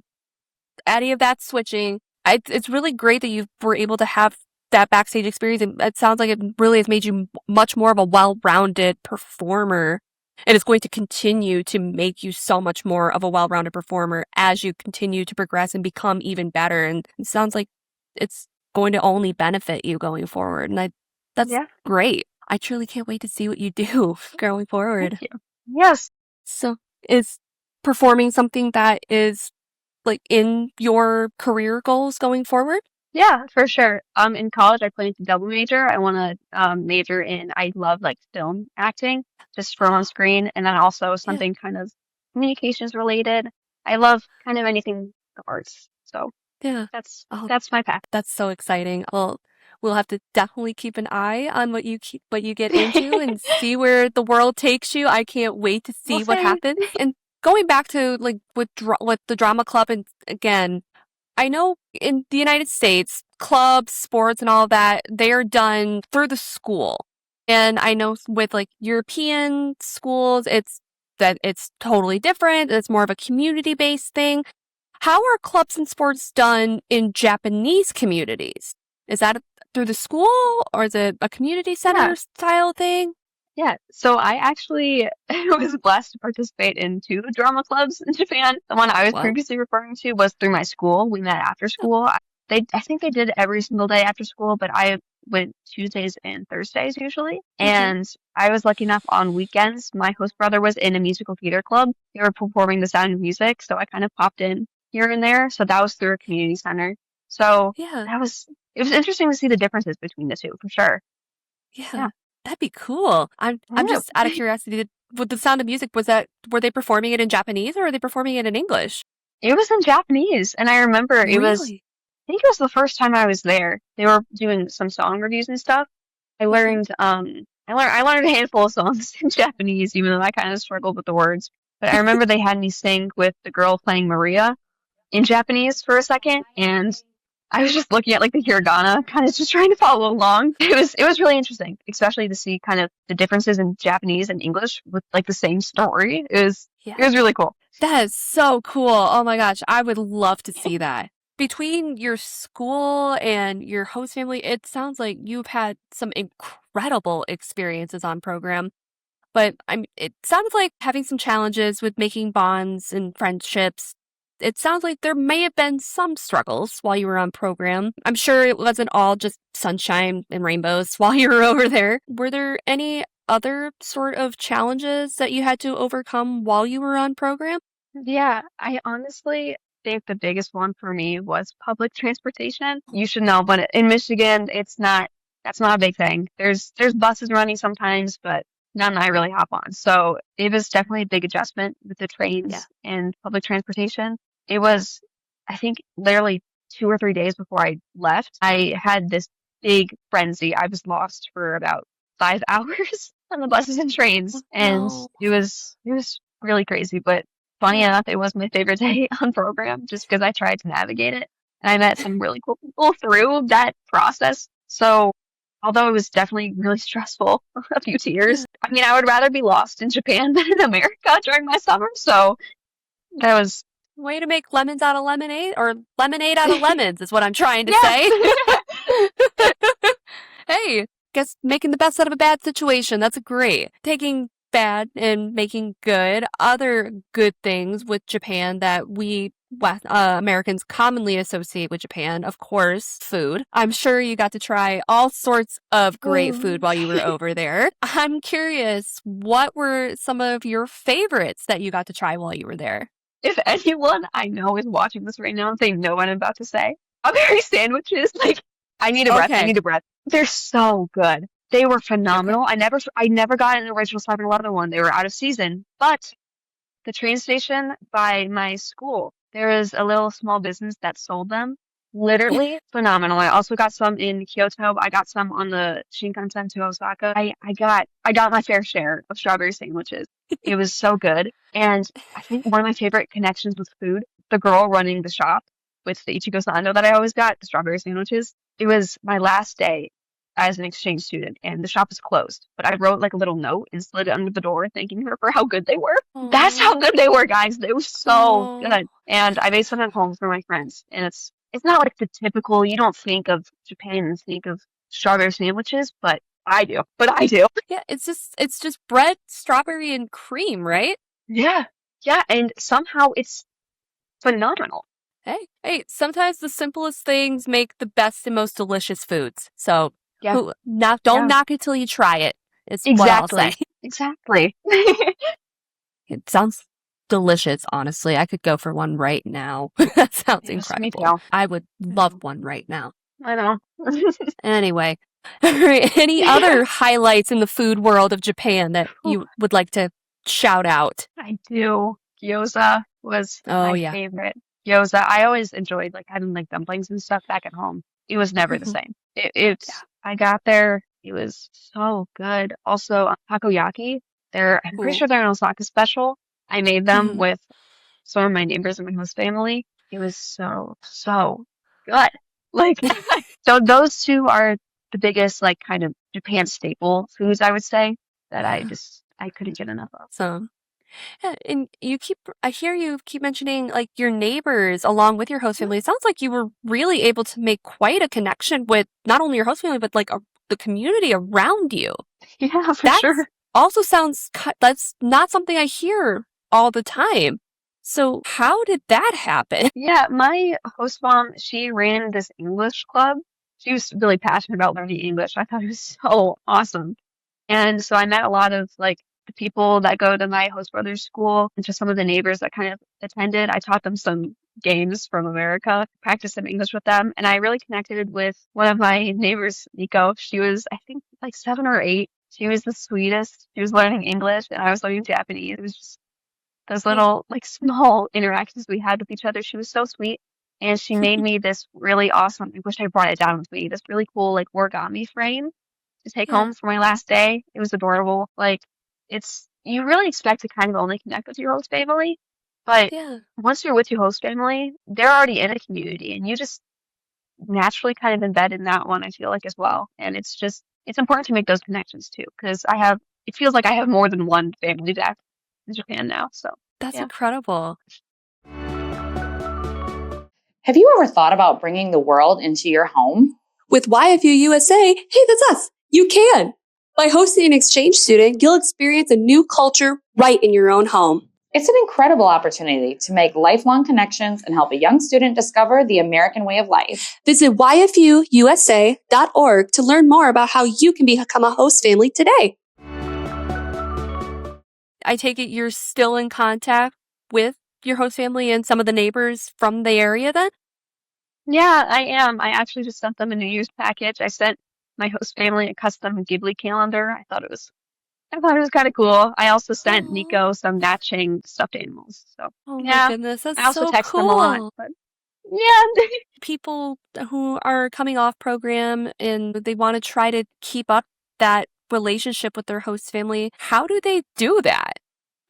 any of that switching. It's really great that you were able to have that backstage experience. And it sounds like it really has made you much more of a well-rounded performer. And it's going to continue to make you so much more of a well-rounded performer as you continue to progress and become even better. And it sounds like it's going to only benefit you going forward. And that's yeah, great. I truly can't wait to see what you do going thank forward. you. Yes, So is performing something that is like in your career goals going forward? yeah, for sure. In college, I plan to double major. I want to major in. I love like film acting, just from on screen, and then also Yeah, something kind of communications related. I love kind of anything the arts. So yeah. that's Oh, that's my path. that's so exciting. Well, we'll have to definitely keep an eye on what you get into and see where the world takes you. I can't wait to We'll see what see. happens. And going back to like with the drama club, and again, I know in the United States, clubs, sports, and all that, they are done through the school. And I know with like European schools, it's totally different. It's more of a community-based thing. How are clubs and sports done in Japanese communities? Is that through the school or is it a community Yeah, center style thing? yeah. So I actually was blessed to participate in two drama clubs in Japan. The one I was Well, previously referring to was through my school. We met after school. I think they did every single day after school, but I went Tuesdays and Thursdays usually. mm-hmm. And I was lucky enough on weekends. My host brother was in a musical theater club. They were performing The Sound of Music, so I kind of popped in here and there. So that was through a community center. So Yeah, it was interesting to see the differences between the two for sure. yeah, Yeah. that'd be cool. I'm I just out of curiosity. With the Sound of Music, were they performing it in Japanese or were they performing it in English? It was in Japanese, and I remember it was, Really? think it was the first time I was there. They were doing some song reviews and stuff. I Hmm. learned I learned a handful of songs in Japanese, even though I kind of struggled with the words. But I remember they had me sing with the girl playing Maria in Japanese for a second, and I was just looking at like the hiragana, kind of just trying to follow along. It was really interesting, especially to see kind of the differences in Japanese and English with like the same story. It Yeah. was really cool. That is so cool. Oh my gosh, I would love to see that. Between your school and your host family, it sounds like you've had some incredible experiences on program. But it sounds like having some challenges with making bonds and friendships. It sounds like there may have been some struggles while you were on program. I'm sure it wasn't all just sunshine and rainbows while you were over there. Were there any other sort of challenges that you had to overcome while you were on program? Yeah, I honestly think the biggest one for me was public transportation. You should know, but in Michigan, that's not a big thing. There's buses running sometimes, but none I really hop on. So it was definitely a big adjustment with the Yeah. trains and public transportation. It was, I think, literally 2 or 3 days before I left, I had this big frenzy. I was lost for about 5 hours on the buses and trains, and No. it was really crazy, but funny Yeah. enough, it was my favorite day on program just because I tried to navigate it. And I met some really cool people through that process. So, although it was definitely really stressful, a few Yeah. tears, I mean, I would rather be lost in Japan than in America during my summer. So, that was, Way to make lemons out of lemonade or lemonade out of lemons is what I'm trying to yes. say. Hey, guess making the best out of a bad situation. That's great. Taking bad and making good. Other good things with Japan that we Americans commonly associate with Japan, of course, food. I'm sure you got to try all sorts of great food Oh. while you were over there. I'm curious, what were some of your favorites that you got to try while you were there? If anyone I know is watching this right now, they know what I'm about to say. Strawberry sandwiches, like, I need a breath. I Okay. need a breath. They're so good. They were Okay. phenomenal. I never got an original 7-Eleven one. They were out of season. But the train station by my school, there is a little small business that sold them. Literally phenomenal. I also got some in Kyoto. I got some on the Shinkansen to Osaka. I got my fair share of strawberry sandwiches. It was so good. And I think one of my favorite connections with food, the girl running the shop with the Ichigo Sando that I always got, the strawberry sandwiches. It was my last day as an exchange student and the shop was closed. But I wrote like a little note and slid it under the door thanking her for how good they were. That's Oh, how good they were, guys. They were so oh, good. And I made some at home for my friends. And it's not like the typical, you don't think of Japan and think of strawberry sandwiches, but I do. But I do. yeah. It's just bread, strawberry, and cream, right? Yeah. Yeah. And somehow it's phenomenal. Hey. Sometimes the simplest things make the best and most delicious foods. So, Yeah. don't Yeah. knock it till you try it. Is what I'll say. Exactly. Exactly. It sounds delicious. Honestly, I could go for one right now. That sounds Yes, me incredible. too. I would I love know. one right now. I know. Anyway, any other highlights in the food world of Japan that you would like to shout out? I do. Gyoza was Oh my yeah. favorite. Gyoza. I always enjoyed like having like dumplings and stuff back at home. It was never the Mhm. same. Yeah. I got there. It was so good. Also, takoyaki. I'm pretty Ooh. sure they're an Osaka special. I made them Mhm. with some of my neighbors and my host family. It was so, so good. Like, so those two are the biggest, like, kind of Japan staple foods, I would say, that Yeah. I couldn't get enough of. So, yeah, and I hear you keep mentioning like your neighbors along with your host family. It sounds like you were really able to make quite a connection with not only your host family, but like the community around you. Yeah, for That's sure. also that's not something I hear all the time. So how did that happen? Yeah, my host mom, she ran this English club. She was really passionate about learning English. I thought it was so awesome. And so I met a lot of like the people that go to my host brother's school and just some of the neighbors that kind of attended. I taught them some games from America, practiced some English with them, and I really connected with one of my neighbors, Nico. She was, I think, like 7 or 8. She was the sweetest. She was learning English and I was learning Japanese. It was just those Yeah. little like small interactions we had with each other. She was so sweet. and she made me this really awesome, I wish I brought it down with me, this really cool like origami frame to take Yeah. home for my last day. It was adorable. Like you really expect to kind of only connect with your host family, but Yeah. once you're with your host family, they're already in a community and you just naturally kind of embed in that one, I feel like as well. And it's important to make those connections too, because it feels like I have more than one family back in Japan now. So That's yeah. incredible. Have you ever thought about bringing the world into your home? With YFU USA, hey, that's us. You can. By hosting an exchange student, you'll experience a new culture right in your own home. It's an incredible opportunity to make lifelong connections and help a young student discover the American way of life. Visit yfuusa.org to learn more about how you can become a host family today. I take it you're still in contact with your host family and some of the neighbors from the area then? Yeah, I am. I actually just sent them a New Year's package. I sent my host family a custom Ghibli calendar. I thought it was kind of cool. I also sent Oh, Nico some matching stuffed animals. So oh my yeah, goodness, that's I also so text them a lot, cool. but yeah. People who are coming off program and they want to try to keep up that relationship with their host family, how do they do that?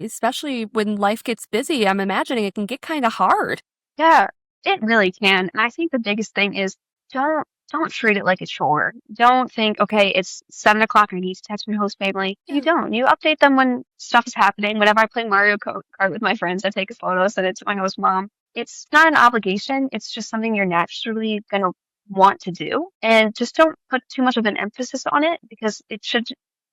Especially when life gets busy, I'm imagining it can get kind of hard. Yeah, it really can. And I think the biggest thing is don't treat it like a chore. Don't think, okay, it's 7 o'clock, I need to text my host family. You Yeah. don't. You update them when stuff is happening. Whenever I play Mario Kart with my friends, I take a photo, send it to my host mom. It's not an obligation. It's just something you're naturally gonna want to do. And just don't put too much of an emphasis on it because it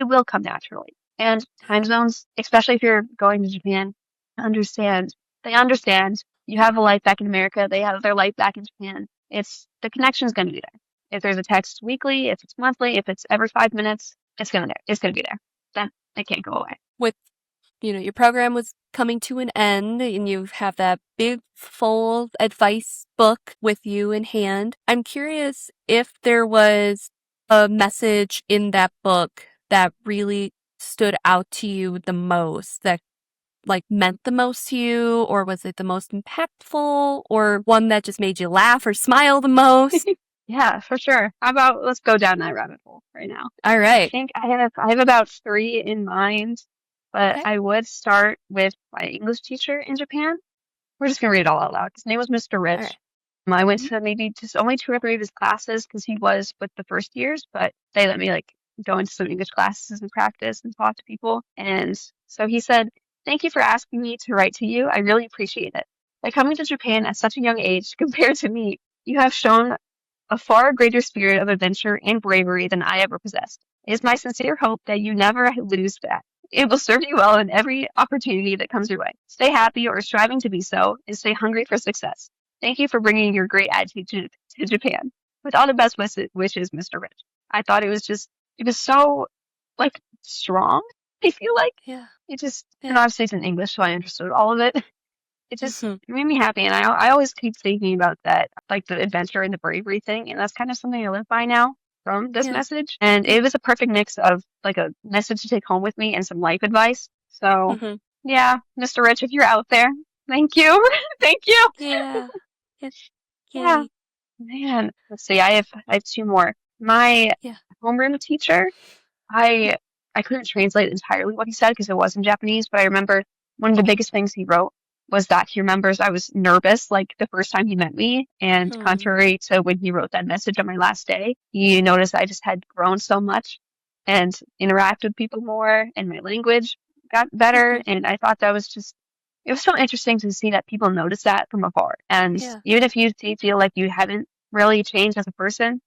will come naturally. And time zones, especially if you're going to Japan, understand. They understand you have a life back in America, they have their life back in Japan. It's the connection's going to be there. If there's a text weekly, if it's monthly, if it's every 5 minutes, it's going to be there. Then it can't go away. With, your program was coming to an end and you have that big full advice book with you in hand. I'm curious if there was a message in that book that really stood out to you the most, that like meant the most to you, or was it the most impactful, or one that just made you laugh or smile the most? Yeah, for sure. How about let's go down that rabbit hole right now. All I right. think I have about three in mind, but Okay. I would start with my English teacher in Japan. We're just gonna read it all out loud. His name was Mr. All Rich. right. I went to maybe just only two or three of his classes because he was with the first years, but they let me like go into some English classes and practice and talk to people. And so he said, "Thank you for asking me to write to you. I really appreciate it. By coming to Japan at such a young age compared to me, you have shown a far greater spirit of adventure and bravery than I ever possessed. It is my sincere hope that you never lose that. It will serve you well in every opportunity that comes your way. Stay happy or striving to be so, and stay hungry for success. Thank you for bringing your great attitude to Japan. With all the best wishes, Mr. Rich." I thought it was so, like, strong, I feel like. Yeah. And Yeah. obviously it's in English, so I understood all of it. It just Mhm. made me happy. And I always keep thinking about that, like the adventure and the bravery thing. And that's kind of something I live by now from this Yeah. message. And Yeah. it was a perfect mix of like a message to take home with me and some life advice. So Mhm. yeah, Mr. Rich, if you're out there, thank you. Thank you. Yeah. Yeah. Yeah, Yay. man. Let's see. I have two more. My Yeah. homeroom teacher, I I couldn't translate entirely what he said because it was in Japanese, but I remember one of the biggest things he wrote was that he remembers I was nervous like the first time he met me, and Hmm. contrary to when he wrote that message on my last day, he noticed I just had grown so much and interacted with people more, and my language got better, Mhm. and I thought that was just it was so interesting to see that people notice that from afar. And Yeah. even if you feel like you haven't really changed as a person,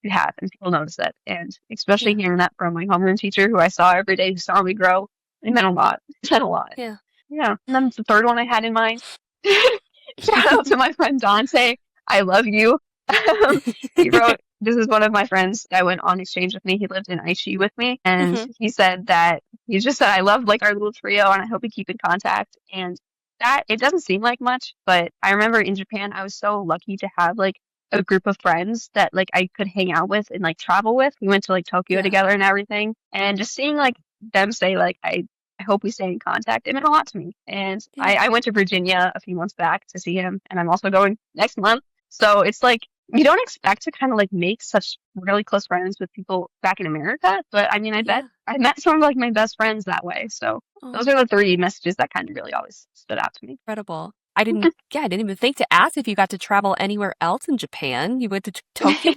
you have, and people notice it. And especially Yeah. hearing that from my homeroom teacher who I saw every day, who saw me grow, it meant a lot. It meant a lot. Yeah. Yeah. And then the third one I had in mind, shout out to my friend Dante. I love you. He wrote, this is one of my friends that went on exchange with me. He lived in Aichi with me. And Mhm. he said that he just said, I love like our little trio and I hope we keep in contact. And that it doesn't seem like much, but I remember in Japan, I was so lucky to have like a group of friends that like I could hang out with and like travel with. We went to like Tokyo Yeah. together and everything. And just seeing like them say like I hope we stay in contact, it meant a lot to me. And Yeah. I went to Virginia a few months back to see him, and I'm also going next month. So it's like you don't expect to kind of like make such really close friends with people back in America, but I mean, I bet Yeah. I met some of like my best friends that way. So those Oh, are the three messages that kind of really always stood out to me. incredible. I didn't even think to ask if you got to travel anywhere else in Japan. You went to Tokyo.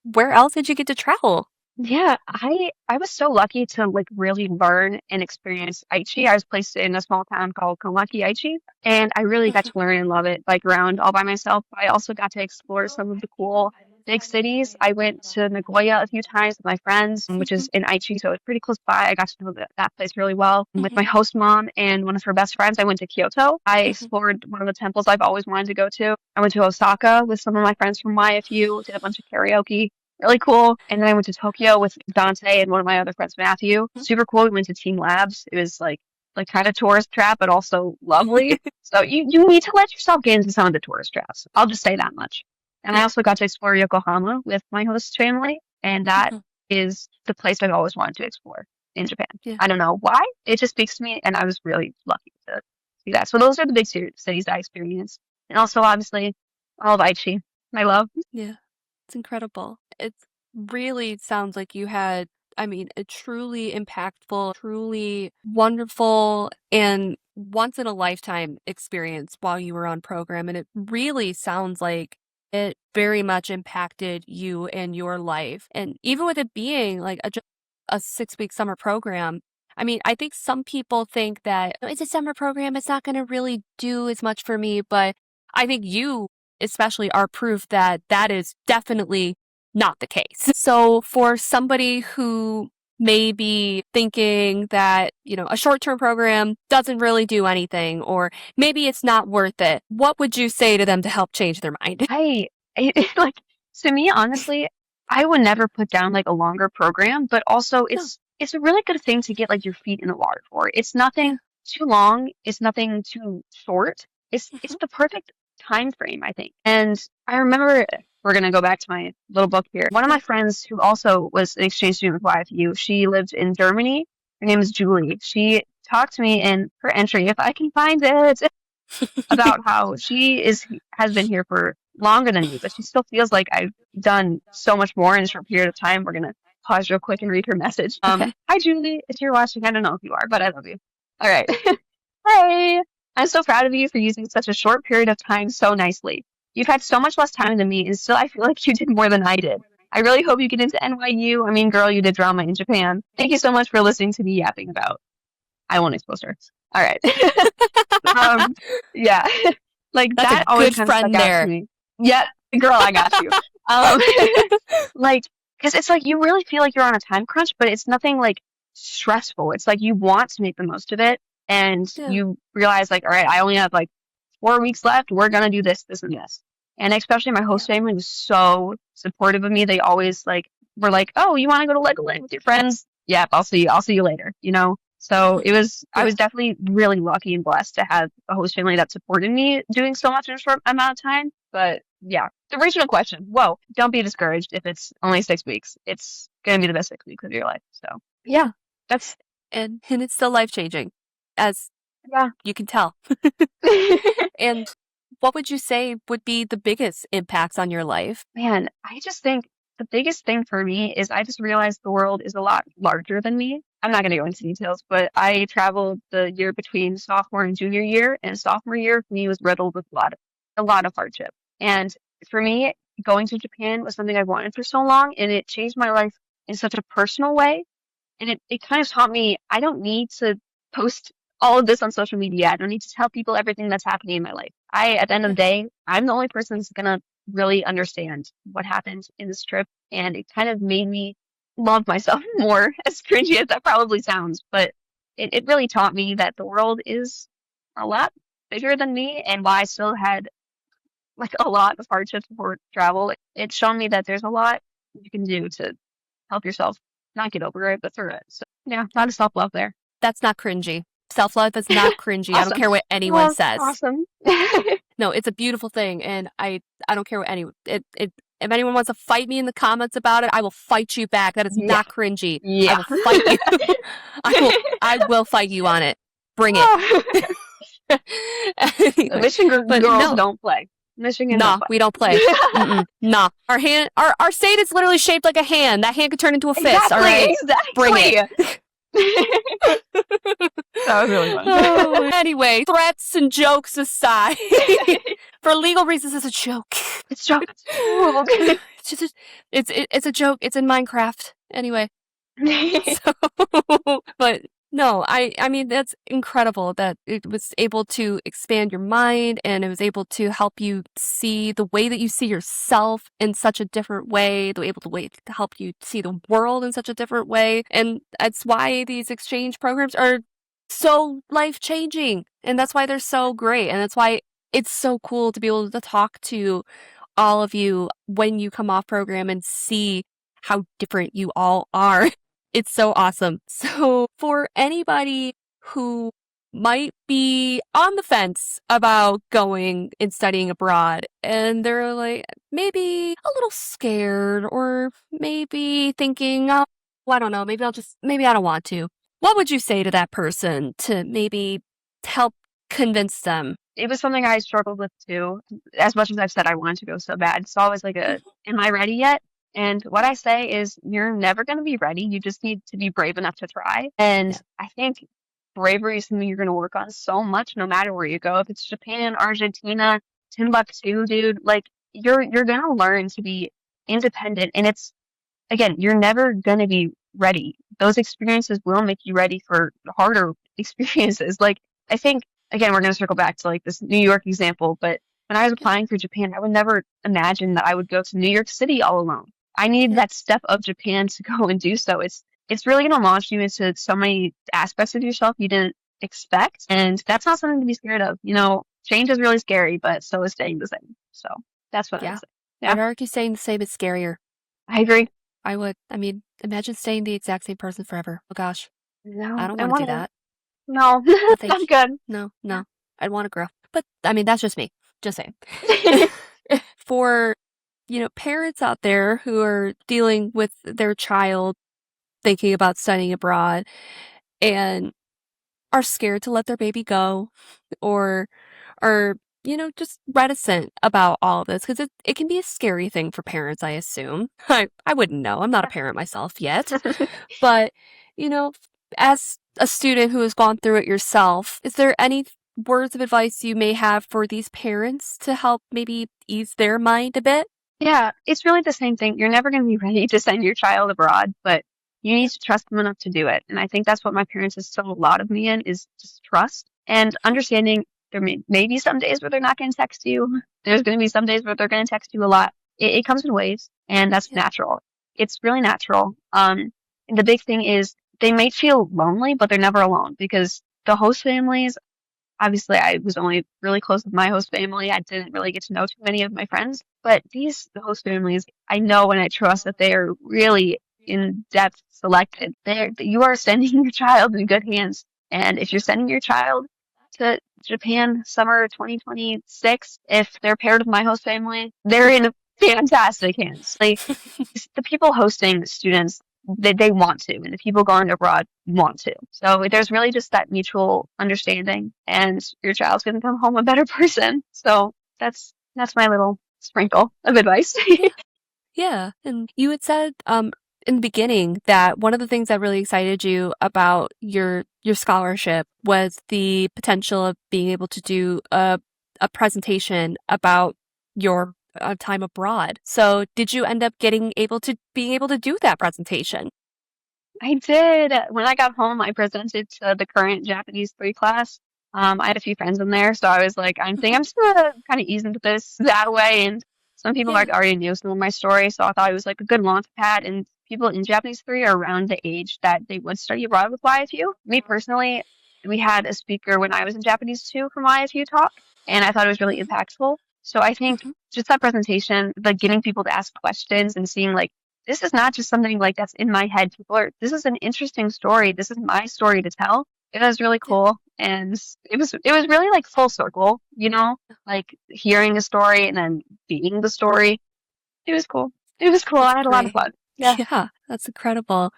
Where else did you get to travel? Yeah, I was so lucky to like really learn and experience Aichi. I was placed in a small town called Komaki Aichi, and I really got to learn and love it like around all by myself. I also got to explore some of the cool big cities. I went to Nagoya a few times with my friends, which Mhm, is in Aichi, so it's pretty close by. I got to know that place really well. And with my mhm, host mom and one of her best friends, I went to Kyoto. I mhm. explored one of the temples I've always wanted to go to. I went to Osaka with some of my friends from YFU, did a bunch of karaoke, really cool. And then I went to Tokyo with Dante and one of my other friends, Matthew. Super cool. We went to Team Labs. It was like kind of tourist trap, but also lovely. So you need to let yourself get into some of the tourist traps. I'll just say that much. And I Yeah. also got to explore Yokohama with my host family, and that Mhm, is the place I've always wanted to explore in Japan. yeah. I don't know why. It just speaks to me, and I was really lucky to see that. So those are the big cities I experienced. And also, obviously, all of Aichi, my love. Yeah. It's incredible. It really sounds like you had, I mean, a truly impactful, truly wonderful, and once in a lifetime experience while you were on program. And it really sounds like it very much impacted you and your life. And even with it being like just a 6-week summer program, I mean, I think some people think that "Oh, it's a summer program, it's not going to really do as much for me." But I think you especially are proof that that is definitely not the case. So for somebody who may be thinking that, a short-term program doesn't really do anything, or maybe it's not worth it, what would you say to them to help change their mind? Like to me, honestly, I would never put down like a longer program, but also No. it's a really good thing to get like your feet in the water for. It's Yeah. nothing too long, it's nothing too short. It's Mhm. the perfect time frame, I think. And I remember we're gonna go back to my little book here. One of my Yeah. friends who also was an exchange student with YFU, she lived in Germany. Her name is Julie. She talked to me in her entry, if I can find it, about how has been here for longer than me, but she still feels like I've done so much more in a short period of time. We're gonna pause real quick and read her message. Okay. Hi Julie, if you're watching, I don't know if you are, but I love you. All right. Hey, I'm so proud of you for using such a short period of time so nicely. You've had so much less time than me, and still I feel like you did more than I did. I really hope you get into NYU. I mean, girl, you did drama in Japan. Thank you so much for listening to me yapping about. I won't expose her. All right. Um, yeah, like That's a that always good kind of stuck friend out to there. me. Yeah, girl, I got you. Um, like, because it's like you really feel like you're on a time crunch, but it's nothing like stressful. It's like you want to make the most of it, and Yeah. you realize like, all right, I only have like 4 weeks left. We're gonna do this, this, and this. And especially my Yeah. host family was so supportive of me. They always like were like, "Oh, you want to go to Legoland with your friends? Yep, I'll see you. I'll see you later." So I Yeah. was definitely really lucky and blessed to have a host family that supported me doing so much in a short amount of time. But yeah, the original question, whoa, don't be discouraged if it's only 6 weeks. It's going to be the best 6 weeks of your life. So yeah, Yeah. that's, And it's still life-changing, as yeah. you can tell. And what would you say would be the biggest impacts on your life? Man, I just think the biggest thing for me is I just realized the world is a lot larger than me. I'm not going to go into details, but I traveled the year between sophomore and junior year, and sophomore year for me was riddled with a lot of hardship. And for me, going to Japan was something I wanted for so long, and it changed my life in such a personal way. And it kind of taught me I don't need to post all of this on social media. I don't need to tell people everything that's happening in my life. At the end of Yeah. the day, I'm the only person that's gonna really understand what happened in this trip. And it kind of made me love myself more, as cringy as that probably sounds. But it really taught me that the world is a lot bigger than me, and while I still had like a lot of hardships before travel, it showed me that there's a lot you can do to help yourself not get over it, but through it. So yeah, a lot of self love there. That's not cringy. Self-love is not cringy. I don't Awesome. care what anyone Well, says. awesome. No, it's a beautiful thing, and I don't care what anyone if anyone wants to fight me in the comments about it, I will fight you back. That is Yeah. not cringy. I Yeah. will fight you. I will fight you on it. Bring it. The Anyway, Mission but girls no, don't play. Michigan, Nah, don't play. we don't play. Nah. Our state is literally shaped like a hand. That hand could turn into a fist, all right? Exactly. Bring it. That was really fun. Oh, anyway, threats and jokes aside, for legal reasons, it's a joke. It's a joke. It's just it's a joke. It's in Minecraft. Anyway. But no, I mean, that's incredible that it was able to expand your mind and it was able to help you see the way that you see yourself in such a different way, to help you see the world in such a different way. And that's why these exchange programs are so life-changing. And that's why they're so great. And that's why it's so cool to be able to talk to all of you when you come off program and see how different you all are. It's so awesome. So for anybody who might be on the fence about going and studying abroad and they're like maybe a little scared or maybe thinking, oh, I don't know, maybe I don't want to. What would you say to that person to maybe help convince them? It was something I struggled with too. As much as I've said I wanted to go so bad, it's always like am I ready yet? And what I say is, you're never going to be ready. You just need to be brave enough to try. And I think bravery is something you're going to work on so much, no matter where you go. If it's Japan, Argentina, Timbuktu, dude, like you're going to learn to be independent. And it's, again, you're never going to be ready. Those experiences will make you ready for harder experiences. Like, I think, again, we're going to circle back to like this New York example, but when I was applying for Japan, I would never imagine that I would go to New York City all alone. I need that step of Japan to go and do so. It's really going to launch you into so many aspects of yourself you didn't expect, and that's not something to be scared of. You know, change is really scary, but so is staying the same. So that's what I would say. Yeah. I'd argue staying the same is scarier. I agree. I would. I mean, imagine staying the exact same person forever. Oh gosh. No, I don't want to do that. No, No, thank not you. good. No. I'd want to grow. But I mean, that's just me. Just saying. For parents out there who are dealing with their child thinking about studying abroad and are scared to let their baby go or are, just reticent about all of this because it can be a scary thing for parents, I assume. I wouldn't know. I'm not a parent myself yet. But, as a student who has gone through it yourself, is there any words of advice you may have for these parents to help maybe ease their mind a bit? Yeah, it's really the same thing. You're never going to be ready to send your child abroad, but you need to trust them enough to do it. And I think that's what my parents instilled a lot of me in, is just trust and understanding there may be some days where they're not going to text you. There's going to be some days where they're going to text you a lot. It comes in waves, and that's natural. It's really natural. And the big thing is they may feel lonely, but they're never alone, because the host families, obviously, I was only really close with my host family. I didn't really get to know too many of my friends. But these host families, I know and I trust that they are really in-depth selected. You are sending your child in good hands. And if you're sending your child to Japan summer 2026, if they're paired with my host family, they're in fantastic hands. Like, the people hosting students, they want to, and the people going abroad want to. So there's really just that mutual understanding, and your child's going to come home a better person. So that's my little sprinkle of advice. Yeah, and you had said in the beginning that one of the things that really excited you about your scholarship was the potential of being able to do a presentation about your time abroad. So did you end up being able to do that presentation? I did. When I got home, I presented to the current Japanese 3 class. I had a few friends in there, so I was like, I'm just gonna kind of ease into this that way. And some people already knew some of my story, so I thought it was like a good launch pad. And people in Japanese 3 are around the age that they would study abroad with YFU. Me personally, we had a speaker when I was in Japanese 2 from YFU talk, and I thought it was really impactful. So I think just that presentation, like getting people to ask questions and seeing like, this is not just something like that's in my head. This is an interesting story. This is my story to tell. It was really cool. And it was really like full circle, like hearing a story and then being the story. It was cool. I had a lot of fun. Yeah. Yeah, that's incredible.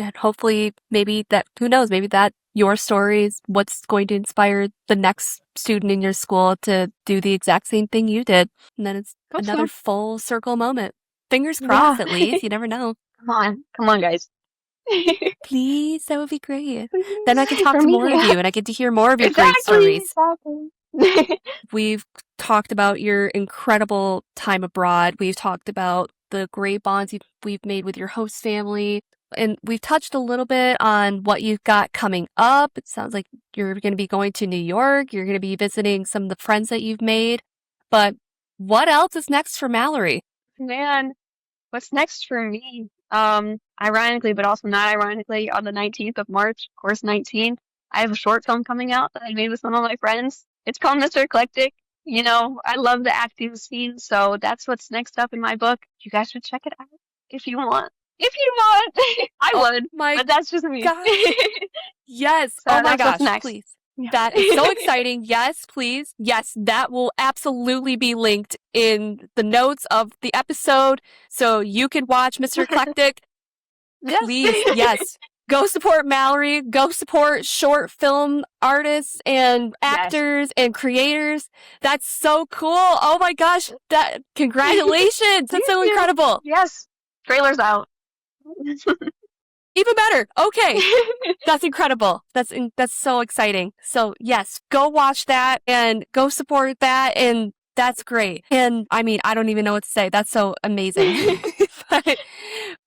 And hopefully, maybe that, who knows, maybe that your story is what's going to inspire the next student in your school to do the exact same thing you did. And then it's Hope so. another full circle moment. Fingers Yeah. crossed, at least. You never know. Come on, guys. Please, that would be great. Then I can talk For to me, more of yeah. you and I get to hear more of your great stories. Exactly. We've talked about your incredible time abroad. We've talked about the great bonds we've made with your host family. And we've touched a little bit on what you've got coming up. It sounds like you're going to be going to New York. You're going to be visiting some of the friends that you've made. But what else is next for Mallory? Man, what's next for me? Ironically, but also not ironically, on the 19th of March, course 19, I have a short film coming out that I made with some of my friends. It's called Mr. Eclectic. You know, I love the acting scene, so that's what's next up in my book. You guys should check it out if you want. If you want, I would, My but that's just me. gosh. Yes. So Oh my that's what's gosh, next. please. Yeah. That is so exciting. Yes, please. Yes, that will absolutely be linked in the notes of the episode so you can watch Mr. Eclectic. Yes. Please, yes. Go support Mallory. Go support short film artists and actors and creators. That's so cool. Oh my gosh. Congratulations. That's so Thank you. incredible. Yes. Trailer's out. Even better. Okay. That's incredible. That's so exciting. So yes, go watch that and go support that. And that's great. And I mean, I don't even know what to say. That's so amazing.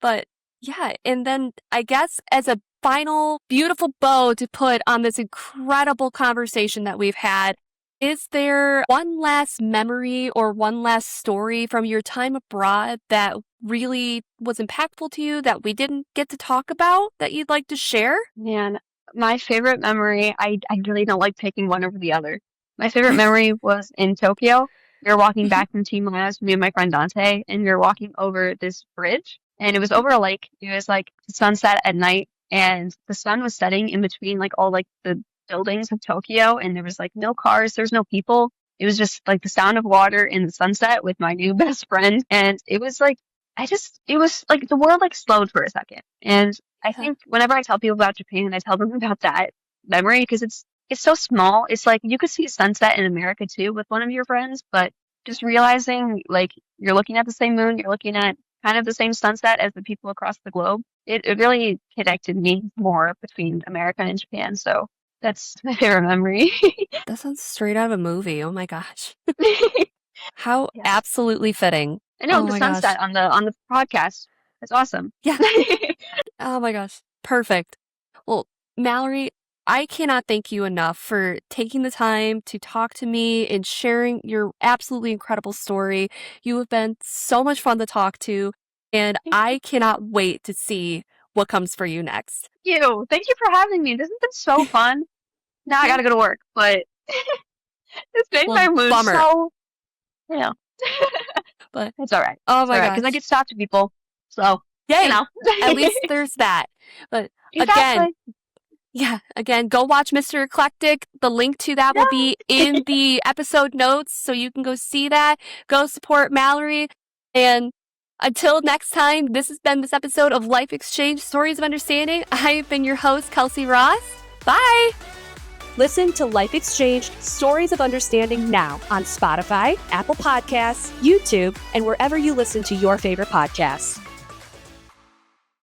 but yeah. And then I guess as a final beautiful bow to put on this incredible conversation that we've had, is there one last memory or one last story from your time abroad that really was impactful to you that we didn't get to talk about that you'd like to share? Man, my favorite memory, I really don't like picking one over the other. My favorite memory was in Tokyo. We were walking back from Team Labs, me and my friend Dante, and we were walking over this bridge, and it was over a lake. It was like sunset at night, and the sun was setting in between like all like the buildings of Tokyo, and there was like no cars, there's no people. It was just like the sound of water in the sunset with my new best friend, and it was like it was like the world like slowed for a second. And I think whenever I tell people about Japan, I tell them about that memory because it's so small. It's like you could see a sunset in America too with one of your friends, but just realizing like you're looking at the same moon, you're looking at kind of the same sunset as the people across the globe. It really connected me more between America and Japan. So that's my favorite memory. That sounds straight out of a movie. Oh my gosh. How Yes. absolutely fitting. I know Oh the my sunset gosh. on the podcast. That's awesome. Yeah. Oh my gosh. Perfect. Well, Mallory, I cannot thank you enough for taking the time to talk to me and sharing your absolutely incredible story. You have been so much fun to talk to, and I cannot wait to see what comes for you next. Thank you for having me. This has been so fun. Now I gotta go to work, but it's made my mood bummer. so, you know. But it's all right. oh It's my all right, gosh. because I get to talk to people. So, Yay. you know. At least there's that. But again, go watch Mr. Eclectic. The link to that will be in the episode notes, so you can go see that. Go support Mallory. And until next time, this has been this episode of Life Exchange Stories of Understanding. I've been your host, Kelsey Ross. Bye! Listen to Life Exchange Stories of Understanding now on Spotify, Apple Podcasts, YouTube, and wherever you listen to your favorite podcasts.